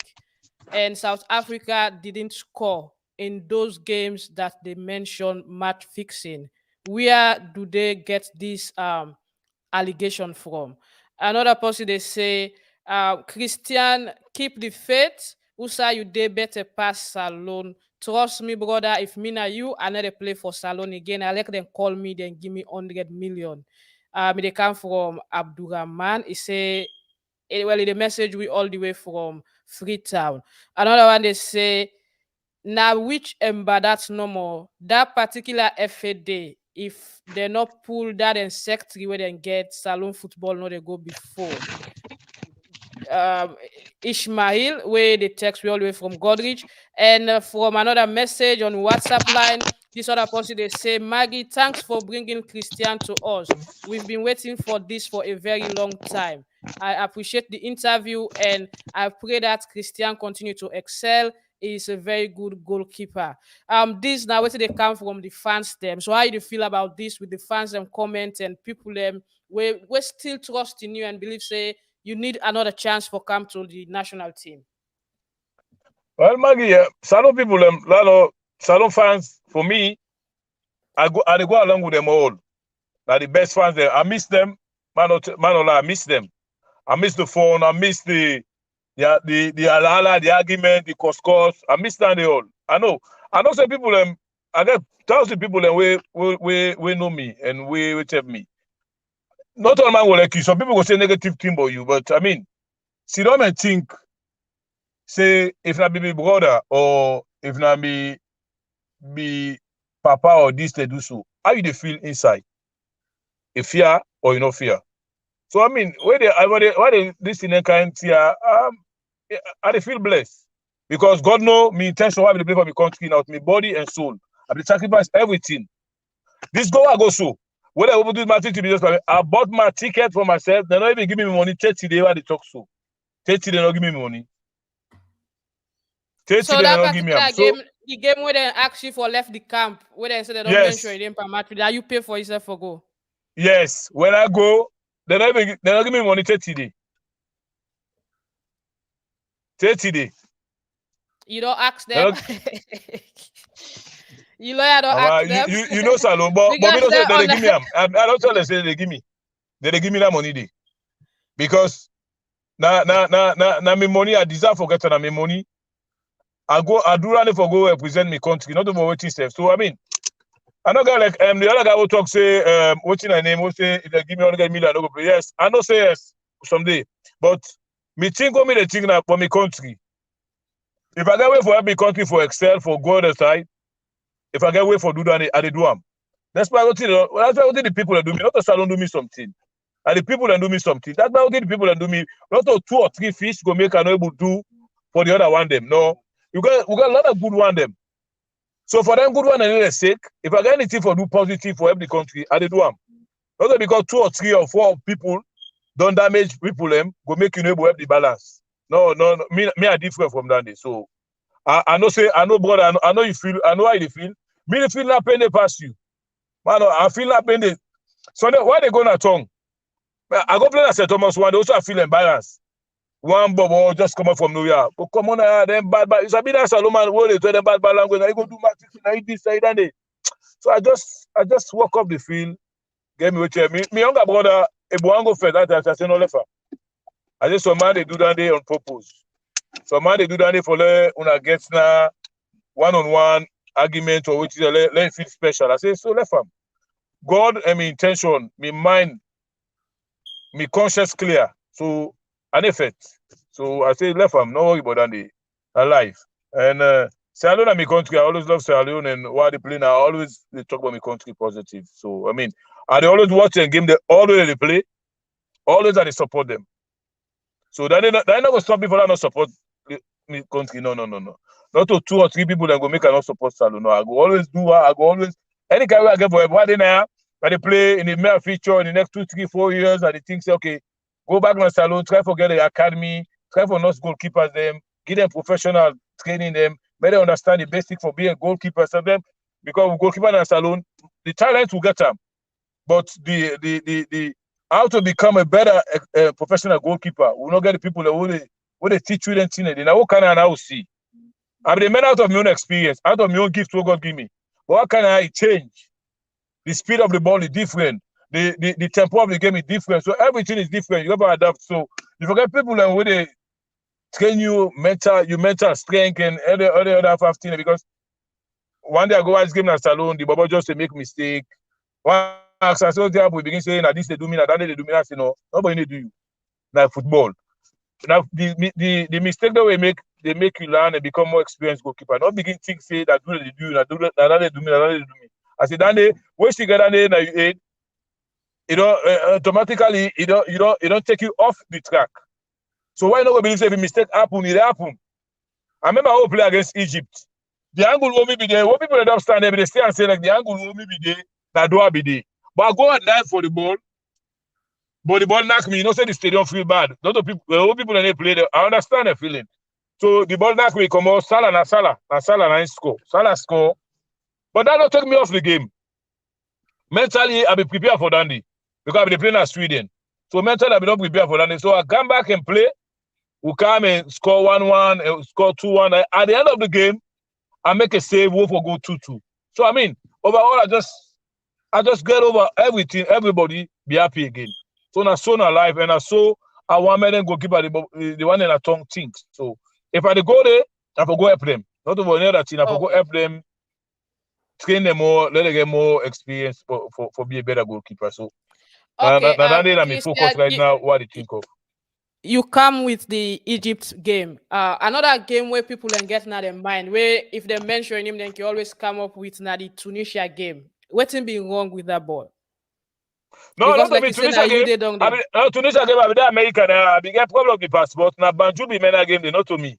And South Africa didn't score in those games that they mentioned match fixing. Where do they get this allegation from? Another person they say, Christian, keep the faith. Usa you dey better pass Salon. Trust me, brother. If me na you, I never play for Salon again. I let them call me, then give me 100 million. They come from Abdurrahman. He say, the message we all the way from Freetown. Another one they say, now which ember that's normal. That particular FA day, if they not pull that and secretary where they get Salon football, no they go before. Ishmael, where the text we all the way from Godrich, and from another message on WhatsApp line, this other person they say, Maggie, thanks for bringing Christian to us. We've been waiting for this for a very long time. I appreciate the interview and I pray that Christian continue to excel. He is a very good goalkeeper. This now where they come from the fans them. So how do you feel about this with the fans and comment and people them we still trust in you and believe say you need another chance for come to the national team? well, Maggie, Salon people, Salon fans, for me, I go along with them all. Now the best fans there. I miss them. I miss them. I miss the phone. I miss the alala, the argument, the course. I miss them they all. I know some people I get thousands of people we know me and we tell me. Not all man will like you. Some people will say negative thing about you, but I mean, sit down and think, say if not be brother or if not be papa or this they do so. How you they feel inside? A fear or you no fear? So I mean, why they this in kind here, I they feel blessed because God know me intention why I play for my country now, my body and soul. I be sacrifice everything. This go I go so. When I will do my ticket, I bought my ticket for myself. They don't even give me money. 30 days why they talk so. 30 they don't give me money. 30 So they that don't give me particular am. game, the game where they actually for left the camp, where they say they don't Yes. mention it in per match, that you pay for yourself for go. Yes, when I go, they don't give me money 30 days. 30 days. You don't ask them. You lawyer don't Mama, ask them. you know Salon, but me Because don't say they're they on give me am. I don't tell them say they give me. They give me that money day. Because na me money I deserve forget na me money. I do run for go represent me country, not over waiting stuff. So I mean, I know guy like the other guy will talk say what's in my name, will say if they give me 100 million, I don't go play. Yes, I know say yes someday. But me think me the thing that for me country. If I get way for help me country for excel for go other side, if I get way for do that, I do am. That's why the people that do me, not the salon do me something. And the people that do me something. That's why the people that do me, not 2 or 3 fish go make an able do for the other one them. No. We got a lot of good one them. So for them good one and their sake, if I get anything for do positive for every country, I do them. Not because 2 or 3 or 4 people don't damage people them, go make you able to help the balance. No. Me are different from that day. So I know say I know brother, I know you feel, I know how you feel. Me the feel not pain they pass you. Man, I feel not pain they. So why they go na tongue? I go play that St. Thomas one, they also feel embarrassed. One bobo just come up from nowhere. But come on, them bad. It's a bit of Solomon where they tell them bad language. I go do my thing, I this, I that. So I just walk up the field, get me with me. Me younger brother, a go first. That I say no left. I just some man they do that day on purpose. Some man they do that day for una get na one-on-one argument or which is let feel special. I say so left. God and me intention, me mind, me conscience clear. So an effect. So I say left am, no worry about that day. Alive. And Sierra Leone and my country, I always love Sierra Leone and while they play now, I always they talk about my country positive. So I mean, I they always watch a game, they always they play, always I they support them. So that they not gonna stop me for that not support my country. No. Not to 2 or 3 people that go make I not support Sierra Leone. No, I go always do I go always any kind of I get for everybody now. When they play in the main feature in the next 2, 3, 4 years, and they think say, okay, go back to Salon, try for get the academy, try for not goalkeepers them, give them professional training them, make them understand the basic for being a goalkeeper. So them because with goalkeeper in Salon, the talent will get them, but the how to become a better professional goalkeeper, we not get the people that will they teach you them thing. They know what kind of now see. I mean, the men out of my own experience, out of my own gift, what God give me. But what can I change? The speed of the ball is different. The tempo of the game is different. So everything is different. You have to adapt. So you forget people and when they train you mental strength and other 15 because one day I go watch game in Salon, the bubble just to make mistake. One ask us, so we begin saying that this they do me, that they do me. I say no, nobody need do you. Like football. Now the mistake that we make, they make you learn and become more experienced goalkeeper. Not begin think say that do they do, that they do me, that they do me. I say that day, when she get that day, now you aid, automatically it don't take you off the track. So why not go believe if a mistake happen, it happen. I remember how we play against Egypt. The angle will be there. What people don't stand there, but they stay and say like the angle will be there, that do be there. But I go and dive for the ball. But the ball knock me, say the stadium feel bad. Not the people when they play there, I understand the feeling. So the ball knock me, come out, Salah na score. Salah score. But that don't take me off the game. Mentally, I be prepared for Dandy because I be playing at Sweden. So mentally, I be not prepared for Dandy. So I come back and play. We come and score 1-1, score 2-1. At the end of the game, I make a save, go for go 2-2. So I mean, overall, I just get over everything. Everybody be happy again. So na life, and I saw I want me then go keep the one in a tongue things. So if I go there, I for go help them. Not over any other thing. I for go help them. Train them more, let them get more experience for be a better goalkeeper. So that I'm focused right now. What do you think of? You come with the Egypt game. Another game where people can get now their mind, where if they mention him, then you always come up with now the Tunisia game. What's be wrong with that ball? No, because not like to be you said, Tunisia game. Tunisia game, I be the American. I be get problem with the passport. Now Banjul be men game, they not to me.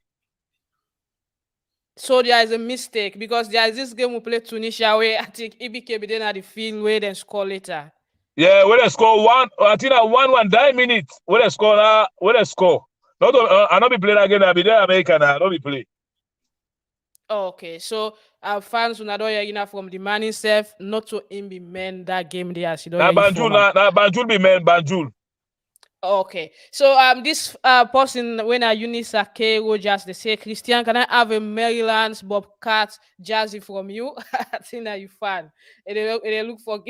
So there is a mistake because there is this game we play Tunisia where I think EBK be then at the field where then score later. Yeah, when they score one, I think 1-1 9 minutes. When they score, Not I not be playing again. I be there American. I not be play. Okay, so fans when I don't hear from the man himself, not to him be men that game there. Now Banjul be men Banjul. Okay, so this person when I Eunice Ake Rogers, they say, Christian, can I have a Maryland's Bobcat Jazzy from you? I think that you fan. And they look for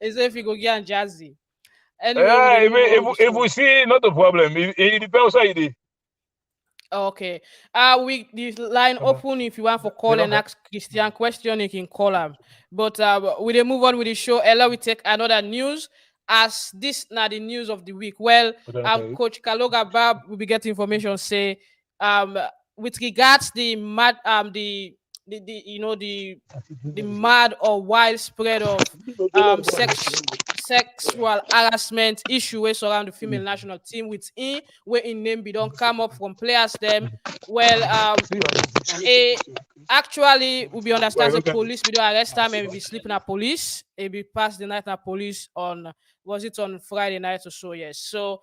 they say if you go get Jazzy. Anyway, we they move on with the If show. we see, not a problem. It depends how it is. Okay. We the line Uh-huh. open if you want for They call don't and have. ask Christian question, you can call him. But we then move on with the show. Ella, we take another news as this now the news of the week. Well, But I don't care. Coach Kaloga Bab will be getting information say um with regards the mad the you know the mad or widespread of sexual harassment issue wey surround the female national team with where in name be don't come up from players them. Well, a actually we be understand the police we do arrest time and we be sleeping at police. It be past the night at police on was it on Friday night or so, yes. So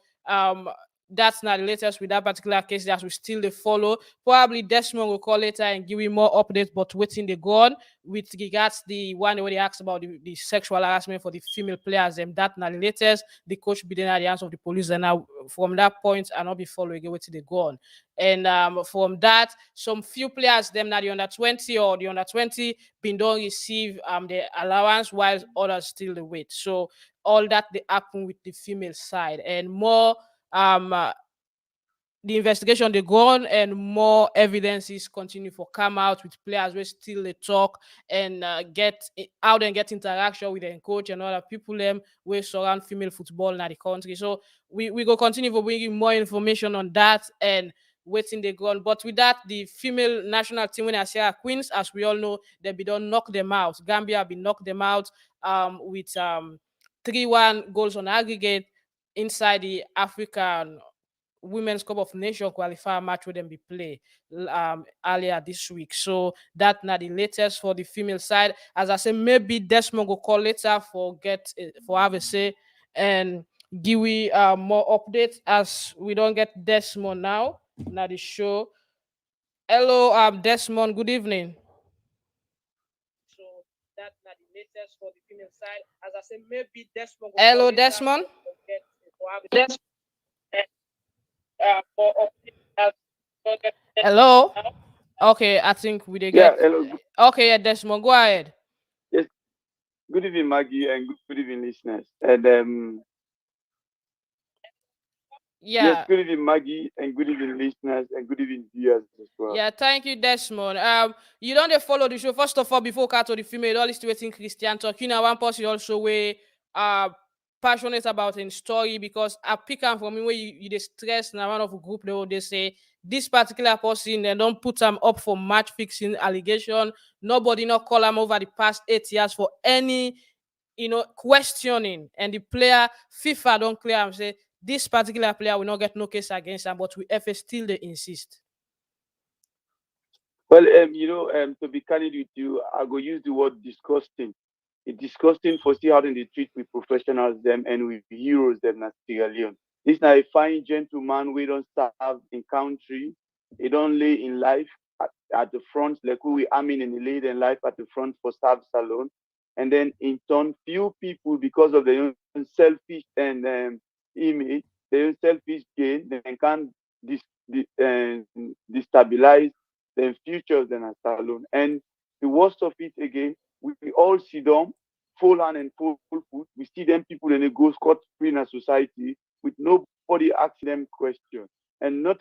that's not the latest with that particular case that we still they follow. Probably Desmond will call later and give you more updates, but waiting they go on with regards the one where they asked about the sexual harassment for the female players. And that not the latest. The coach be then at the hands of the police, and now from that point and not be following again waiting they go on. And from that, some few players them now the under 20 or the under 20 been don't receive the allowance while others still the wait. So all that they happen with the female side and more the investigation they go on and more evidences continue for come out with players where still they talk and out and get interaction with the coach and other people them where surround female football in the country. So we go continue for bringing more information on that and waiting they go on. But with that, the female national team when I say Queens, as we all know, they be done knock them out. Gambia be knocked them out with 3-1 goals on aggregate inside the African Women's Cup of Nations qualifier match with them be play earlier this week. So that now the latest for the female side. As I say, maybe Desmond will call later for have a say and give we more updates as we don't get Desmond now. Now the show. Hello, Desmond. Good evening. So that now the latest for the female side. As I say, maybe Desmond. Hello, Desmond. Hello. Okay, I think we did Yeah, get. hello. Okay, yeah, Desmond, go ahead. Yes, good evening, Maggie, and good evening, listeners. And yes, Yeah, good evening, Maggie, and good evening, listeners, and good evening, viewers as well. yeah. Thank you, Desmond. You don't dey follow the show first of all before cat to the female. All is waiting Christian talking. Now one person also way passionate about in story because I pick up from me where you dey stress now one of a group they say this particular person they don't put them up for match fixing allegation. Nobody not call them over the past 8 years for any questioning and the player FIFA don't clear and say this particular player will not get no case against him, but we FA still they insist. Well, to be candid with you, I go use the word disgusting. It's disgusting for see how they treat with professionals them and with heroes them na Sierra Leone. This now a fine gentleman we don't serve in country. He don't lay in life at the front, like who we arming and he laid in life at the front for staff salon. And then in turn, few people because of their own selfish and image, their own selfish gain, they can destabilize their futures than a salon. And the worst of it again, we all see them full hand and full foot. We see them people and they go scot free in a society with nobody asking them questions. And not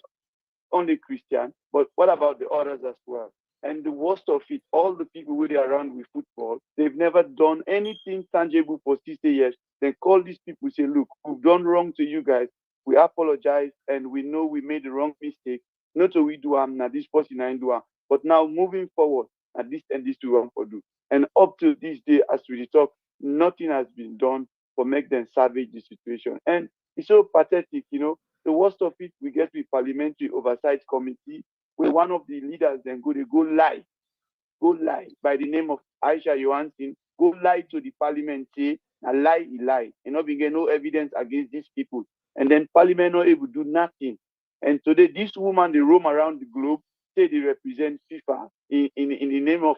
only Christian, but what about the others as well? And the worst of it, all the people who are around with football, they've never done anything tangible for 60 years. Then call these people, say, look, we've done wrong to you guys. We apologize and we know we made the wrong mistake. Not so we do now this person I do. But now moving forward, at this and this to wrong for do. And up to this day, as we talk, nothing has been done for make them savage the situation. And it's so pathetic, the worst of it, we get with parliamentary oversight committee, where one of the leaders then go lie by the name of Aisha Johansson, go lie to the parliament, say, a lie, he lie, and not be get no evidence against these people. And then parliament not able to do nothing. And today, this woman, they roam around the globe, say they represent FIFA in the name of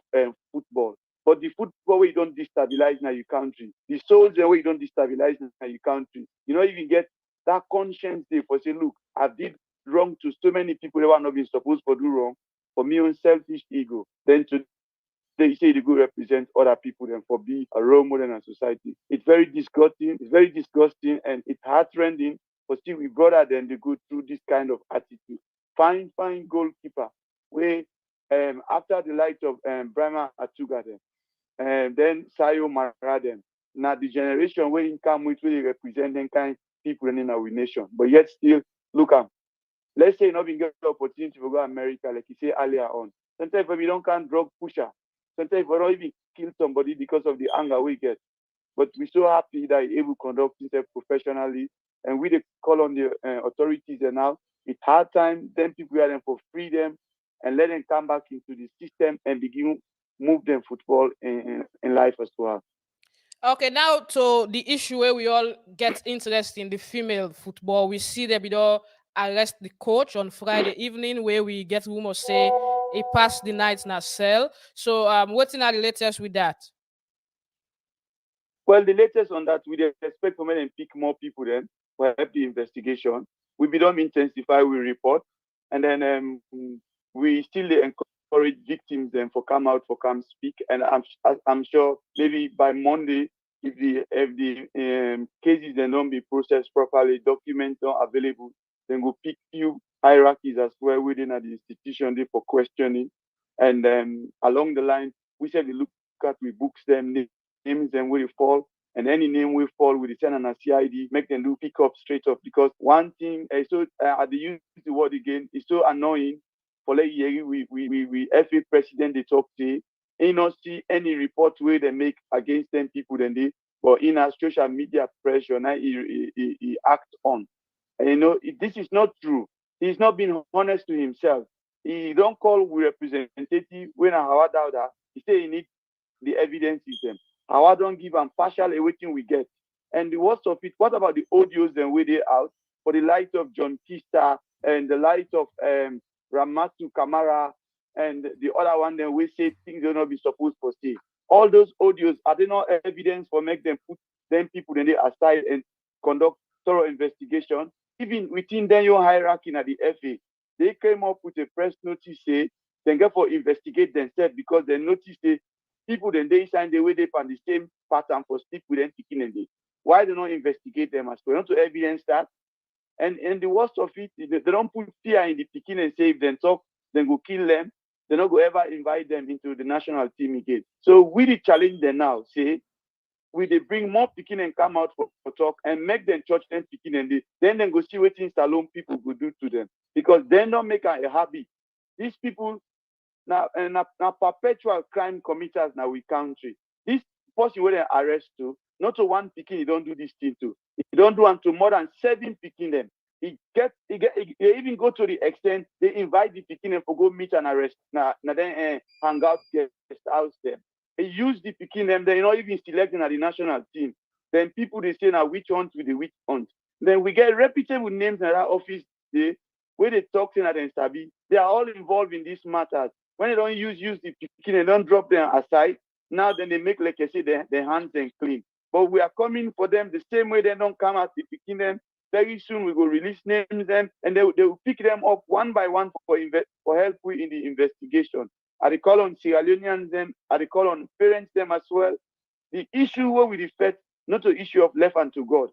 football. But the football way you don't destabilize now your country. The souls the way you don't destabilize now your country. You know, even get that conscience day for say, look, I did wrong to so many people that were not being supposed to do wrong for me own selfish ego. Then today you say they go represent other people and for be a role model in society. It's very disgusting. It's very disgusting and it's heart-rending. But still, we brother then they go through this kind of attitude. Fine goalkeeper. Where after the light of Brahma Atuga them, then Sayo Mara them. Now the generation where in come with really represent them kind people in our nation. But yet still, look at let's say not being get the opportunity to go to America, like you say earlier on. Sometimes we don't can drug pusher. Sometimes we don't even kill somebody because of the anger we get. But we're so happy that we're able to conduct himself professionally. And we call on the authorities and now it's hard time, then people are them for freedom and let them come back into the system and begin move them football in life as well. Okay, now to the issue where we all get interested in the female football. We see that we don't arrest the coach on Friday evening where we get rumors say he passed the night in a cell. So what's in the latest with that? Well, the latest on that, we expect for men and pick more people then for help the investigation. We be done intensify, we report, and then we still encourage victims then for come out, for come speak. And I'm sure maybe by Monday, if the cases then don't be processed properly, documents not available, then we'll pick few hierarchies as well within the institution there for questioning. And along the line, we said we look at, we books them, names them where they fall, and any name will fall with the send and a CID, make them do pick up straight up. Because one thing, so at the use the word again, it's so annoying for like we FA president they talk to, you not see any report where they make against them people then they, but in a social media pressure now he act on. And you know this is not true. He's not being honest to himself. He don't call we representative when I had that. He say he need the evidence is them. How I don't give and partial everything we get. And the worst of it, what about the audios then way they out for the light of John Kista and the light of Ramatu Kamara and the other one then we say things they not be supposed to say. All those audios, are they not evidence for make them put them people then they aside and conduct thorough investigation? Even within then your hierarchy at the FA, they came up with a press notice say then go for investigate themselves because they noticed they people then they sign the way they find the same pattern for sleep with them picking and they. Why do not investigate them as well? Not to evidence that. And the worst of it, they don't put fear in the picking and say if they talk, then go kill them. They're not going to ever invite them into the national team again. So we the challenge them now, say, we they bring more picking and come out for talk and make them church them picking and they, then go see what things alone people will do to them. Because they don't make a habit. These people now perpetual crime committers now we country. This person where they arrest to, not to one picking, he don't do this thing to. He don't do unto more than 7 picking them. He even go to the extent they invite the picking them for go meet and arrest. Now then hang out guest house them. He use the picking them, they're not even selecting at the national team. Then people they say now which hunt with the which hunt. Then we get reputable names in that office they where they talk to and sabi. They are all involved in these matters. When they don't use the picking, they don't drop them aside. Now then they make like I say their hands and clean. But we are coming for them the same way they don't come at the picking them. Very soon we will release names them and they will pick them up one by one for help in the investigation. I call on Sierra Leoneans them, I call on parents them as well. The issue where we refer not to issue of left hand to God.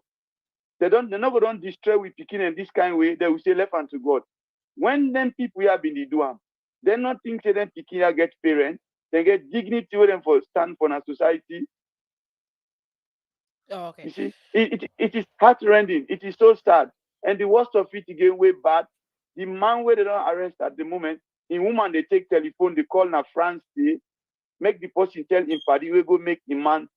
They never don't destroy with picking in this kind of way, they will say left hand to God. When them people have been the do they not think that them picking get parents, they get dignity with them for stand for our society. Oh, okay. You see, it is heart-rending. It is so sad. And the worst of it again, way bad. The man where they don't arrest at the moment, in woman they take telephone, they call na France, they make the person tell him party, we go make the man,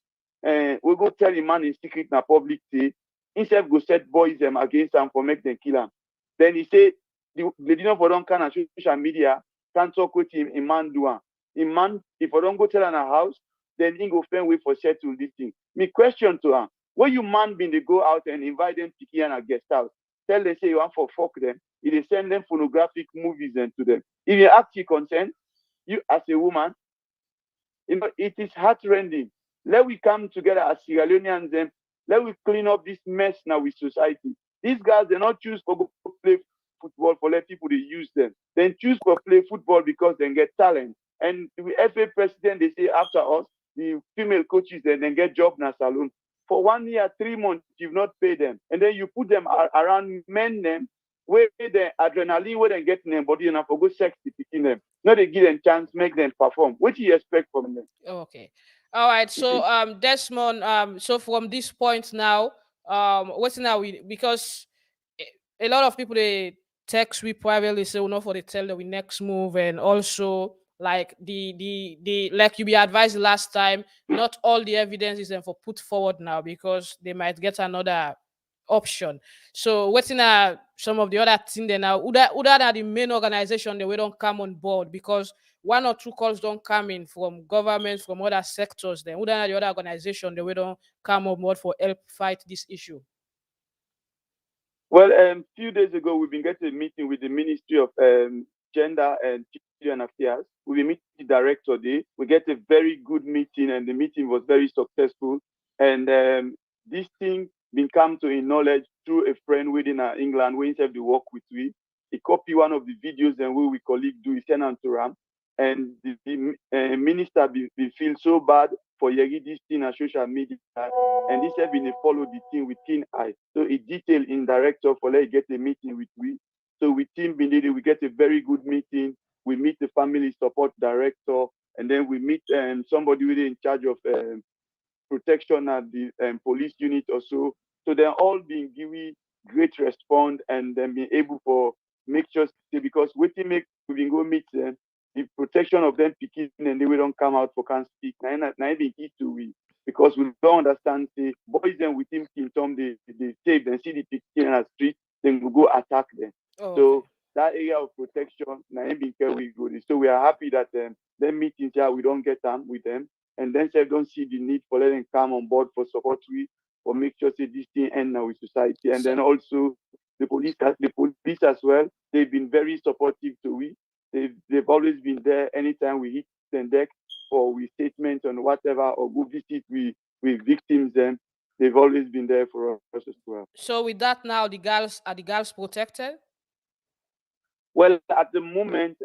we go tell the man in secret na public say, instead go set boys against him for make them kill him. Then he say, the dinner for don't kind of social media, can't talk with him, a man do him. A man, if I don't go tell in a house, then he go find way for settle this thing. Me question to her, when you man been they go out and invite them to Kian and guest house, tell them say you want for fuck them, if they send them pornographic movies and to them. If you ask you consent, you as a woman, it is heart-rending. Let we come together as Sierra Leoneans and let we clean up this mess now with society. These guys, they not choose for go play football for let people they use them. Then choose for play football because they get talent. And the FA president, they say after us, the female coaches then get job in a salon. For 1 year, 3 months, you've not paid them. And then you put them around men them, where the adrenaline, where they get in their body enough for good sex to picking them. Not they give them chance, make them perform. What do you expect from them? Okay. All right. So Desmond, so from this point now, what's now we because a lot of people they text we privately say we know for they tell them we next move, and also like the like you be advised last time, not all the evidence is then for put forward now because they might get another option. So what's in some of the other thing then now other than the main organization they will don't come on board because 1 or 2 calls don't come in from government from other sectors, then other than the other organization they will don't come on board for help fight this issue. Well, few days ago, we've been getting a meeting with the Ministry of Gender and Children Affairs. We've been meeting the director there. We get a very good meeting, and the meeting was very successful. And this thing been come to in knowledge through a friend within England, where he to work with we. He copy one of the videos and we colleague do, he send on to Ram. And the minister be feel so bad for Yegi this thing on social media, and this have been follow the thing with keen eye. So it detailed in director for let get a meeting with we. So with team Benidi, we get a very good meeting. We meet the family support director, and then we meet somebody within in charge of protection at the police unit or so. So they're all being given great response and then being able for make sure because waiting make we been go meet them. The protection of them picking and they will don't come out for can't speak. Now even key to we because we don't understand the boys then with him in Tom they save and see the picking on the street, then we go attack them. Oh, so okay. that area of protection now we go. So we are happy that them meetings here we don't get them with them. And then they don't see the need for letting come on board for support we for make sure say this thing end now with society. And then also the police as well, they've been very supportive to we. They've always been there anytime we hit the deck or we statement on whatever or go visit we victims them. They've always been there for us as well. So with that now are the girls protected? Well, at the moment,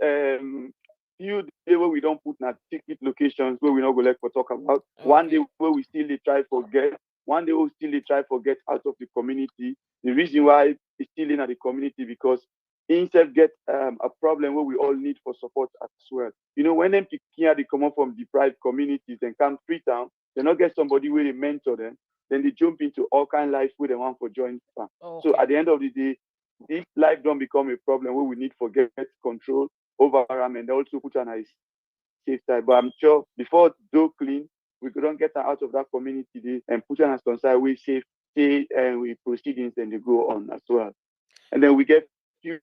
few days where we don't put in secret locations where we not go like for talk about. Okay. One day where we still try forget. One day we still try forget out of the community. The reason why it's still in the community because himself get a problem where we all need for support as well. You know, when them picking they come up from deprived communities and come Freetown, they not get somebody where they mentor them, then they jump into all kind of life where they want for join. Okay. So at the end of the day, if life don't become a problem where we need for get control over them and also put on a safe side. But I'm sure before do clean, we couldn't get out of that community day and put on a concern we safe, and we proceedings and they go on as well. And then we get few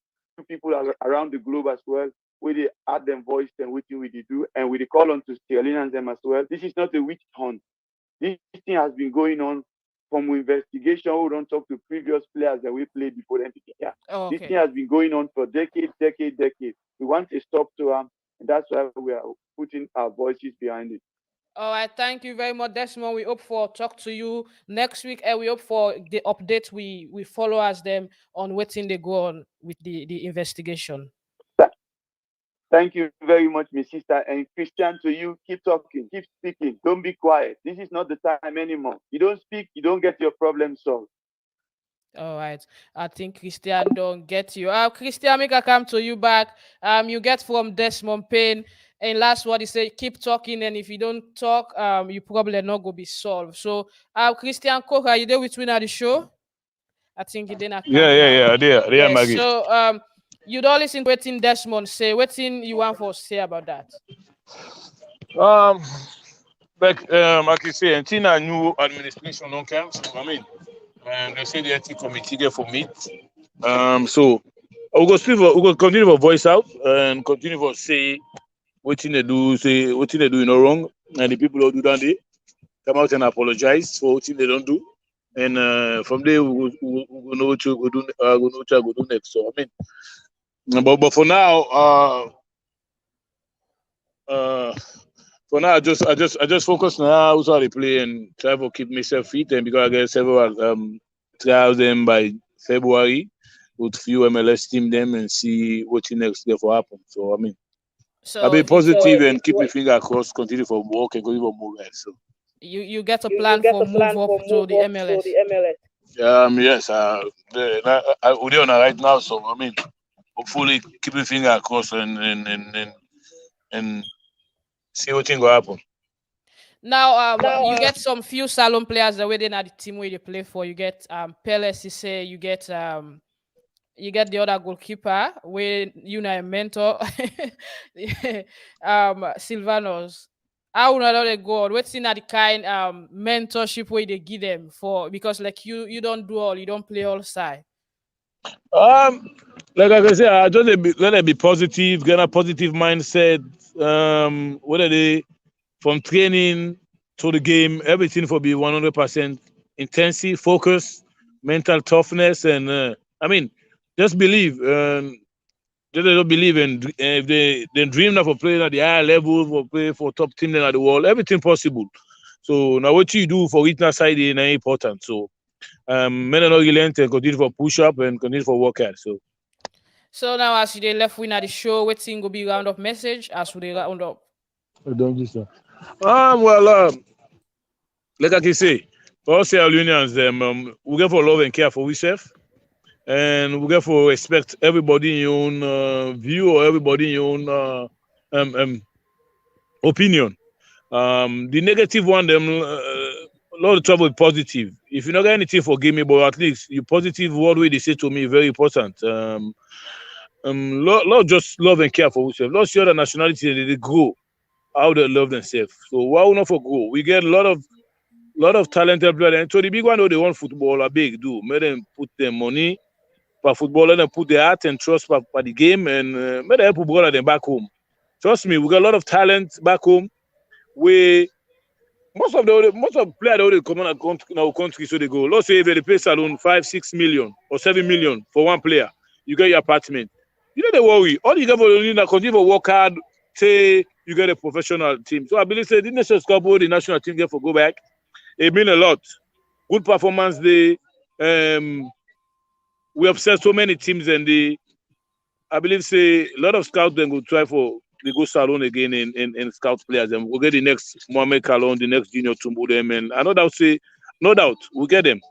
people around the globe as well, where they add them voice and what we do, and we call on to Sterling and them as well. This is not a witch hunt. This thing has been going on from investigation. We don't talk to previous players that we played before them. Yeah. Oh, okay. This thing has been going on for decades. We want to stop to them, and that's why we are putting our voices behind it. All right, thank you very much, Desmond. We hope for talk to you next week, and we hope for the update we follow as them on waiting they go on with the investigation. Thank you very much, my sister. And Christian, to you, keep talking, keep speaking. Don't be quiet. This is not the time anymore. You don't speak, you don't get your problem solved. All right. I think Christian don't get you. Christian, make I come to you back. You get from Desmond Payne. And last word, he said, keep talking. And if you don't talk, you probably not go be solved. So, Christian Caulker, are you there with me at the show? I think he didn't come. Yeah. There, Yes. Maggie. So, you don't listen to what Desmond say. What thing you want for say about that? I can say, until a new administration don't come, so I mean, they say the ethics committee get for meet. So we go continue to voice out and continue to say what they do, wrong, and the people who do that they come out and apologize for what they don't do, and from there we go know what we do, go do next. So I mean, but for now, for now, I just focus now how they play and try to keep myself fit. And because I get several trials them by February with few MLS team them and see what next there for happen. So I mean, I'll So be you positive and keep my finger crossed, continue for work and continue for move ahead. So you get a plan for move up to the MLS. yes, we're on right now. So I mean, hopefully keep my finger crossed and see what thing will happen. Now, you get some few Salon players the way they at the team where they play for. You get Pele Cisse, you get the other goalkeeper where you know a mentor, Silvanos. How would they go on? What's in the kind mentorship way they give them for because like you don't do all, you don't play all side. Um, like I say, I just let it be positive, get a positive mindset. Whether they from training to the game, everything for be 100% intensive, focus, mental toughness, and I mean, just believe. Just don't believe in if they dream of playing at the higher level, for play for top team in the world, everything possible. So now what you do for it side is important. So men are not relent and continue for push up and continue for work hard. So now as they left win at the show, waiting will be round up message as we round up. I don't just well, like I can say, for us Sierra Unions, we get for love and care for ourselves, and we get for respect everybody in your own view or everybody in your own opinion. The negative one, them a lot of trouble with positive. If you not get anything, forgive me, but at least your positive word way they say to me very important. Lord just love and care for yourself. Lord see other nationality they grow how they love themselves. So why would not for grow? We get a lot of talented players. And so the big one know they want football, a big do. Make them put their money for football, let them put their heart and trust for the game, and make them help brother them back home. Trust me, we got a lot of talent back home. We most of players they come on in our country, so they go. Let's say if they pay salon 5, 6 million or 7 million for one player, you get your apartment. You know they worry. All you get for you continue to work hard. Say you get a professional team. So I believe say the national scoreboard, the national team get for go back. It mean a lot. Good performance. We upset so many teams, and I believe say a lot of scouts then go try for they go salon again in scout players, and we'll get the next Mohamed Kalon, the next Junior Tumbu them, and I know that say no doubt we'll get them.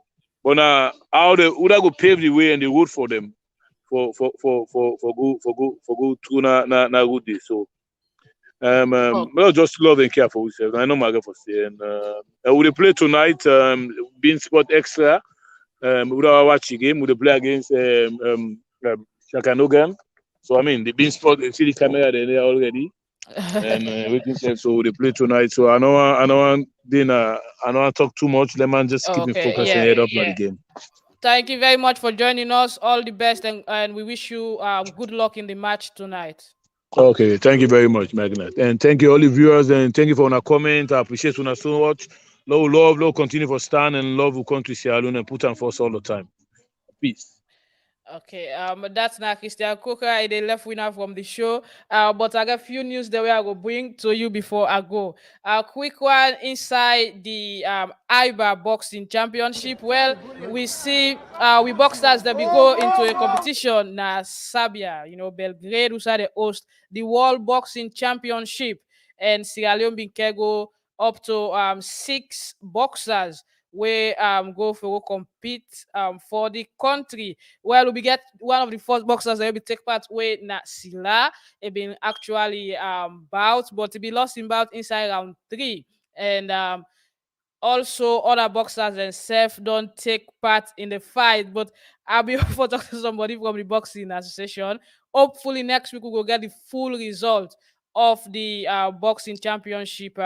But how they would I go pave the way and the road for them for go to na good day. So well, just love and care for yourself. I know my girl for say, and we play tonight. Being Sport Extra. We don't watch the game. We play against Shakanogan. So I mean, the Bean Sport, they see the camera there already, and waiting said so they play tonight. So I know dinner. I don't talk too much. Let man just keep me focused and head up on the game. Thank you very much for joining us. All the best, and we wish you good luck in the match tonight. Okay, thank you very much, Magnet, and thank you all the viewers, and thank you for your comment. I appreciate you so much. Love, continue for stand and love will country Sierra Leone and put on first all the time. Peace. Okay, that's now Christian Caulker, the left winner from the show. But I got a few news that we are going to bring to you before I go. A quick one inside the AIBA Boxing Championship. Well, we see we boxers that we go into a competition now Serbia, Belgrade, who's the host the World Boxing Championship, and Sierra Leone Binkego up to 6 boxers we go for compete for the country. Well, we get one of the first boxers that will take part with Sila. It been actually bout, but it be lost in bout inside round 3. And also other boxers themselves don't take part in the fight. But I'll be for talking to somebody from the boxing association. Hopefully next week we will get the full result of the boxing championship.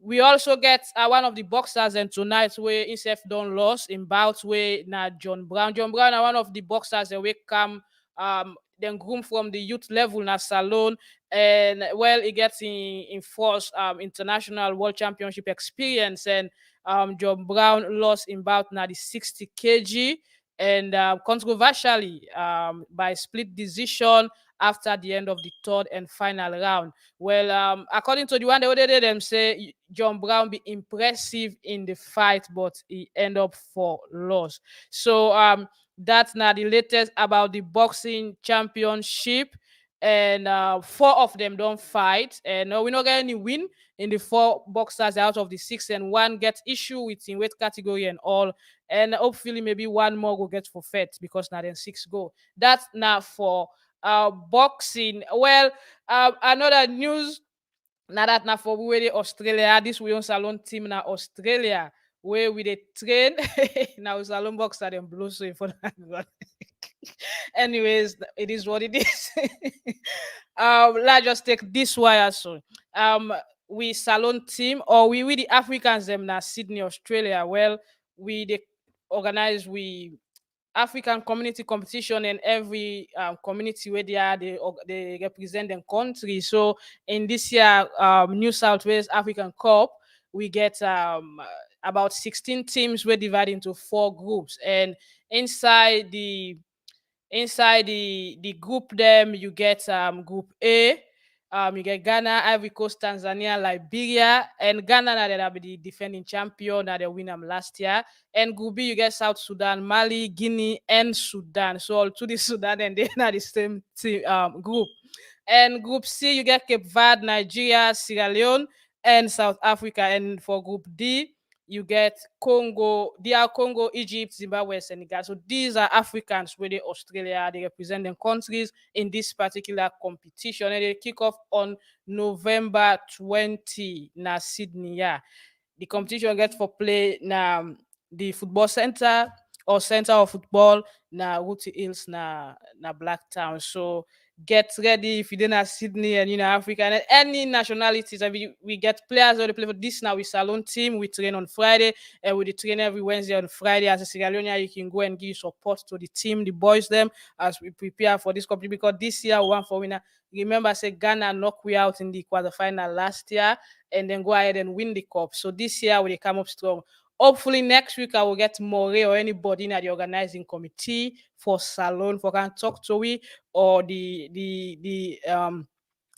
We also get one of the boxers and tonight where himself don't lost in bouts where now John Brown. John Brown are one of the boxers that we come then groom from the youth level na salon, and well he gets in force international world championship experience, and John Brown lost in bout now the 60 kg and controversially by split decision after the end of the third and final round. Well, according to the one they did them say John Brown be impressive in the fight, but he end up for loss. So that's now the latest about the boxing championship. And 4 of them don't fight, and we not get any win in the 4 boxers out of the 6, and one gets issue with in weight category and all, and hopefully maybe one more will get forfeit because now then 6 go. That's now for boxing. Well, another news now that now for we dey Australia, this we own salon team now Australia where we dey train now salon boxer them blow so for that. Anyways, it is what it is. Let's just take this wire so we salon team or we the Africans them now Sydney, Australia. Well, we they organize we African community competition, and every community where they are, they represent their country. So in this year, New South Wales African Cup, we get about 16 teams. We're divided into 4 groups, and inside the inside the group them you get group A. You get Ghana, Ivory Coast, Tanzania, Liberia, and Ghana now that be the defending champion that they win them last year. And Group B you get South Sudan, Mali, Guinea, and Sudan. So all to the Sudan and they are the same team, group. And Group C you get Cape Verde, Nigeria, Sierra Leone, and South Africa. And for Group D you get Congo, DR Congo, Egypt, Zimbabwe, Senegal. So these are Africans where they Australia, they represent them countries in this particular competition. And they kick off on November 20 na Sydney. Yeah. The competition gets for play na the football center or center of football na Rooty Hills na Blacktown. So get ready if you didn't have Sydney and Africa and any nationalities. I mean, we get players that play for this now. We salon team. We train on Friday and we train every Wednesday on Friday. As a Sierra Leone, you can go and give support to the team, the boys them, as we prepare for this competition because this year we want for winner. Remember, say Ghana knocked we out in the quarterfinal last year and then go ahead and win the cup. So this year we come up strong. Hopefully next week I will get More or anybody in the organizing committee for salon for can talk to we or the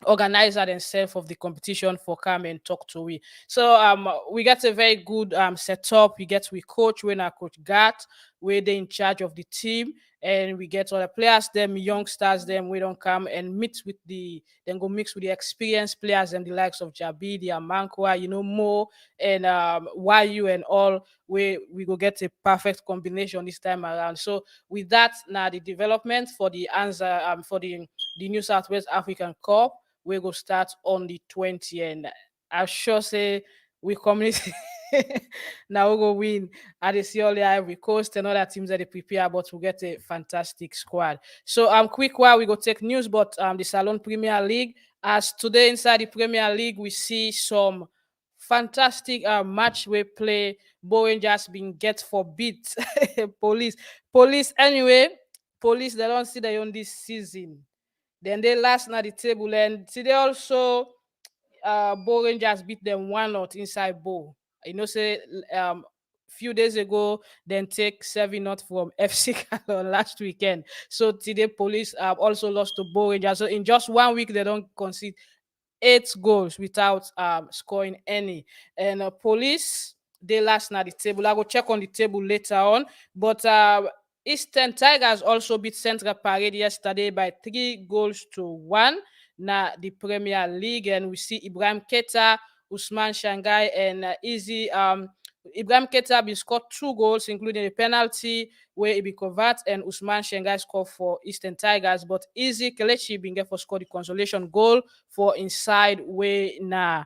organizer themselves of the competition for come and talk to we. So we get a very good setup. We get we coach when our coach Gat, where they in charge of the team, and we get all the players, them youngsters, them we don't come and meet with the then go mix with the experienced players and the likes of Jabidi and Mankwa, Mo and YU and all. We go get a perfect combination this time around. So with that, now the development for the answer for the New South Wales African Cup, we go start on the 20th. And I sure say we community now we go win. I dey see all the Ivory Coast and other teams that they prepare, but we get a fantastic squad. So quick while we go take news, but the Salon Premier League. As today inside the Premier League, we see some fantastic match we play. Bo Rangers been get for beat. Police anyway. Police they don't see they own this season. Then they last na the table and today also Bo Rangers beat them 1-0 inside Bo. Say few days ago, then take 7-0 from FC Cologne last weekend. So today Police also lost to Bo Rangers. So in just 1 week, they don't concede 8 goals without scoring any. And Police, they last now the table. I go check on the table later on. But Eastern Tigers also beat Central Parade yesterday by 3-1 na the Premier League. And we see Ibrahim Keita, Usman Shanghai, and Easy. Ibrahim Keita been scored 2 goals, including a penalty where he be convert, and Usman Shanghai scored for Eastern Tigers. But Easy Kelechi been get for score the consolation goal for inside way na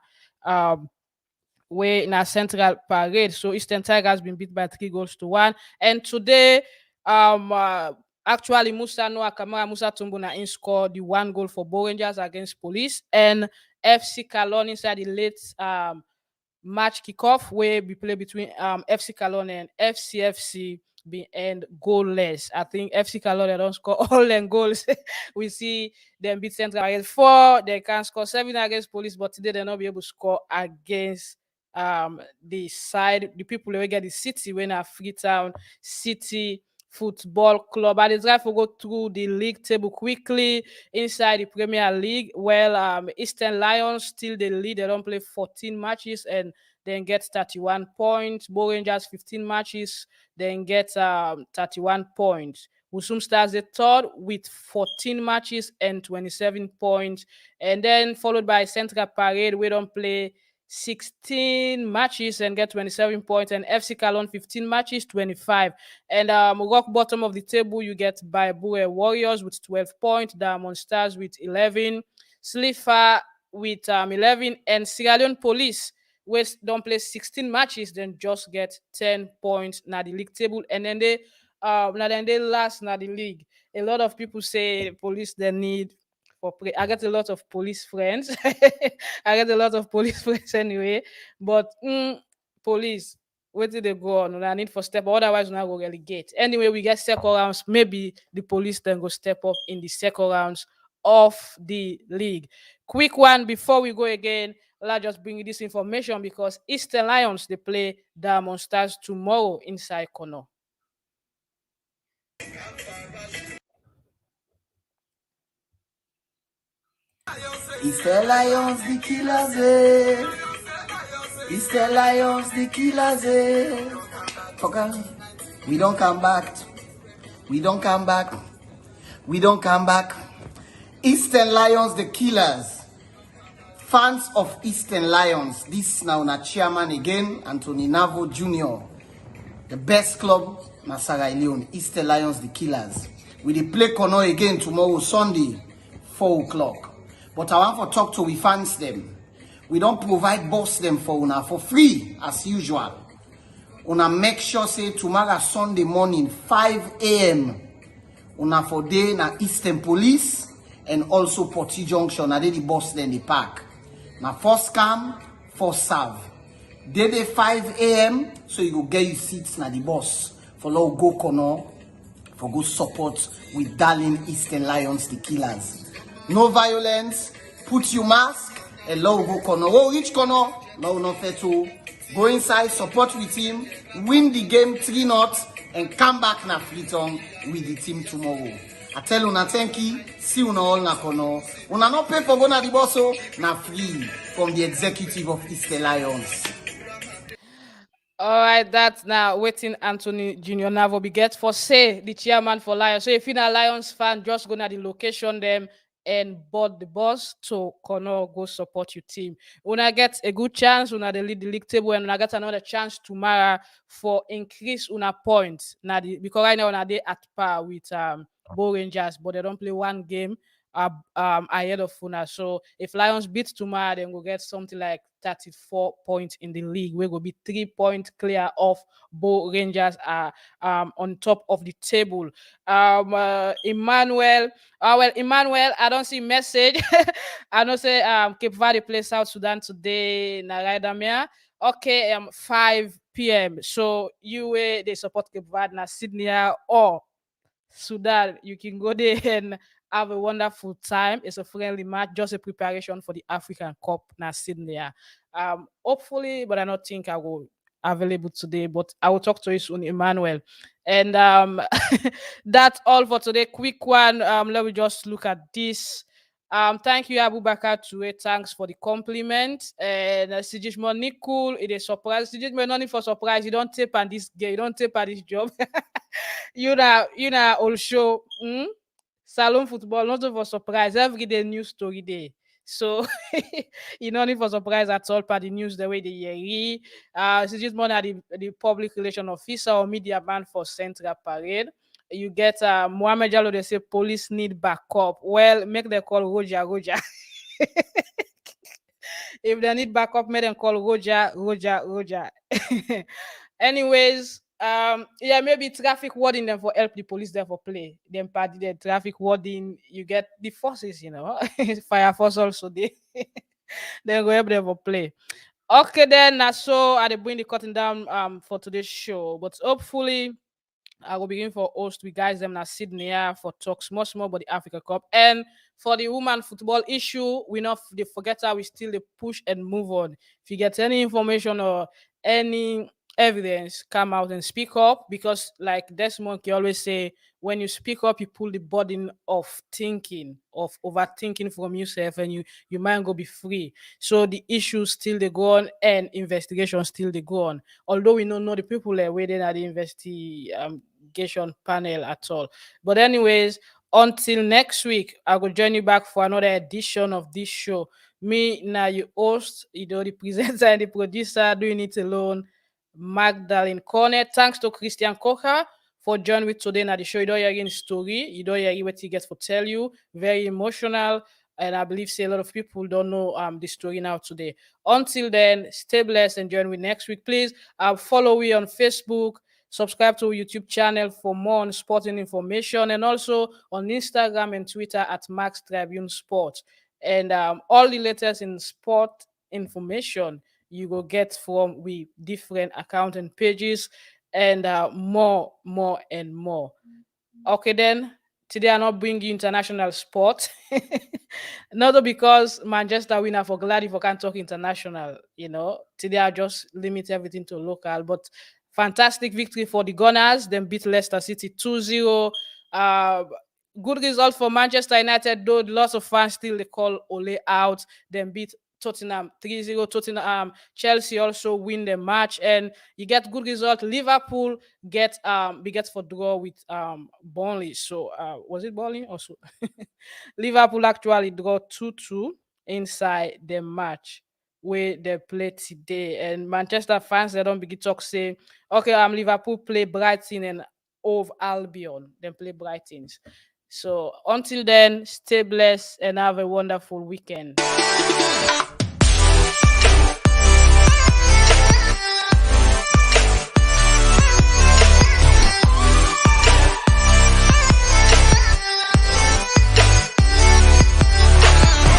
Central Parade. So Eastern Tigers been beat by 3-1. And today, actually Musa Noah Kamara, Musa Tumbuna in scored the 1 goal for Bo Rangers against Police, and FC Cologne inside the late match kickoff where we play between FC Cologne and FCFC be end goalless. I think FC Cologne they don't score all them goals. We see them beat Central against 4. They can score 7 against Police, but today they'll not be able to score against the people who get the City when are Freetown City Football Club. I try to go through the league table quickly inside the Premier League. Well, Eastern Lions still the lead. They don't play 14 matches and then get 31 points. Bo Rangers 15 matches, then get 31 points. Husum Stars the third with 14 matches and 27 points. And then followed by Central Parade, we don't play 16 matches and get 27 points, and FC Cologne 15 matches, 25. And rock bottom of the table, you get Baibue Warriors with 12 points, Diamond Stars with 11, Slifa with 11, and Sierra Leone Police, which don't play 16 matches, then just get 10 points now the league table. And then they last now the league. A lot of people say Police they need for play. I get a lot of police friends. I get a lot of police friends anyway. But police, where did they go on? I need for step, otherwise we not go relegate. Anyway, we get second rounds. Maybe the police then go step up in the second rounds of the league. Quick one before we go again. I'll just bring you this information because Eastern Lions they play Diamond Stars tomorrow inside Kono. Eastern Lions, the killers, eh? Eastern Lions, the killers, eh? Okay. We don't come back. We don't come back. We don't come back. Eastern Lions, the killers. Fans of Eastern Lions, this now na chairman again, Anthony Navo Jr. The best club, na Sierra Leone. Eastern Lions, the killers. We dey play Kono again tomorrow, Sunday, 4 o'clock. But I want to talk to we fans them. We don't provide boss them for una for free, as usual. Una make sure say tomorrow Sunday morning, 5 a.m. Una for day na Eastern Police and also Porty Junction. Na dey the boss them the park. Na first come, first serve. Day 5 a.m. so you go get your seats na the bus. For now go Kono, for go support with darling Eastern Lions, the killers. No violence, put your mask, and now go Kono. Oh, reach Kono, now no fair to go inside, support with him, win the game 3-0, and come back na Freetown with the team tomorrow. I tell una thank you, see una all na Kono. Una no pay for go na the boss, so na free from the executive of Eastern Lions. All right, that's now waiting Anthony Junior Navo be get for say the chairman for Lions. So if you're a Lions fan, just go to the location them and board the bus to Kono go support your team. When I get a good chance, when I lead the league table, and I get another chance tomorrow for increase una points. Now because right now they at par with Bo Rangers, but they don't play one game ahead of Funa. So if Lions beat tomorrow, then we'll get something like 34 points in the league. We will be 3 points clear of Bo Rangers on top of the table. Emmanuel, Emmanuel, I don't see message. I don't say Cape Verde plays South Sudan today. Naraidamia. Okay, 5 p.m. So they support Cape Verde, na Sydney or Sudan. You can go there and have a wonderful time. It's a friendly match, just a preparation for the African Cup now Sydney. Hopefully, but I don't think I will available today, but I will talk to you soon, Emmanuel. And that's all for today. Quick one. Let me just look at this. Thank you, Abubakar Ture. Thanks for the compliment. And Sijishmo Nikul, it is surprise. Sijishmo not for surprise. You don't tape on this game. You don't tape on this job. you know, also Salon football, not for surprise. Every day news story day. So you don't need for surprise at all by the news the way they hear. Sijishmo na the public relation officer or media man for Central Parade. You get Mohamed Jallo, they say police need backup. Well, make them call Roger. If they need backup, make them call Roger. Anyways, maybe traffic warding them for help the police there for play. Then party the traffic warding, you get the forces, fire force also they go help them for play. Okay, then so I bring the cutting down for today's show, but hopefully I will begin for host we guys them now Sydney for talks much more about the Africa Cup. And for the woman football issue, we not the forget how we still the push and move on. If you get any information or any evidence, come out and speak up, because like Desmond can always say, when you speak up, you pull the burden of thinking, of overthinking from yourself, and you might go be free. So the issues still they go on, and investigation still they go on. Although we don't know the people that waiting at the investigation panel at all. But anyways, until next week, I will join you back for another edition of this show. Me now, you host, the presenter and the producer, doing it alone, Magdalene Cornet. Thanks to Christian Caulker for joining with today na the show. You don't hear any story. You don't hear what he gets for tell you. Very emotional. And I believe say a lot of people don't know the story now today. Until then, stay blessed and join me next week. Please follow me on Facebook. Subscribe to our YouTube channel for more on sporting information, and also on Instagram and Twitter at Max Tribune Sports. And all the latest in sport information you go get from we different account and pages, and more and more. Okay, then today I not bring you international sport. Not because Manchester winner for glad if I can't talk international. Today I just limit everything to local. But fantastic victory for the Gunners. Then beat Leicester City 2-0. Good result for Manchester United, though lots of fans still they call Ole out. Then beat Tottenham 3-0. Tottenham, Chelsea also win the match, and you get good result. Liverpool get for draw with Burnley. So was it Burnley also? Liverpool actually draw 2-2 inside the match where they play today. And Manchester fans they don't begin talk say, okay, Liverpool play Brighton and of Albion, then play Brightons. So until then, stay blessed and have a wonderful weekend.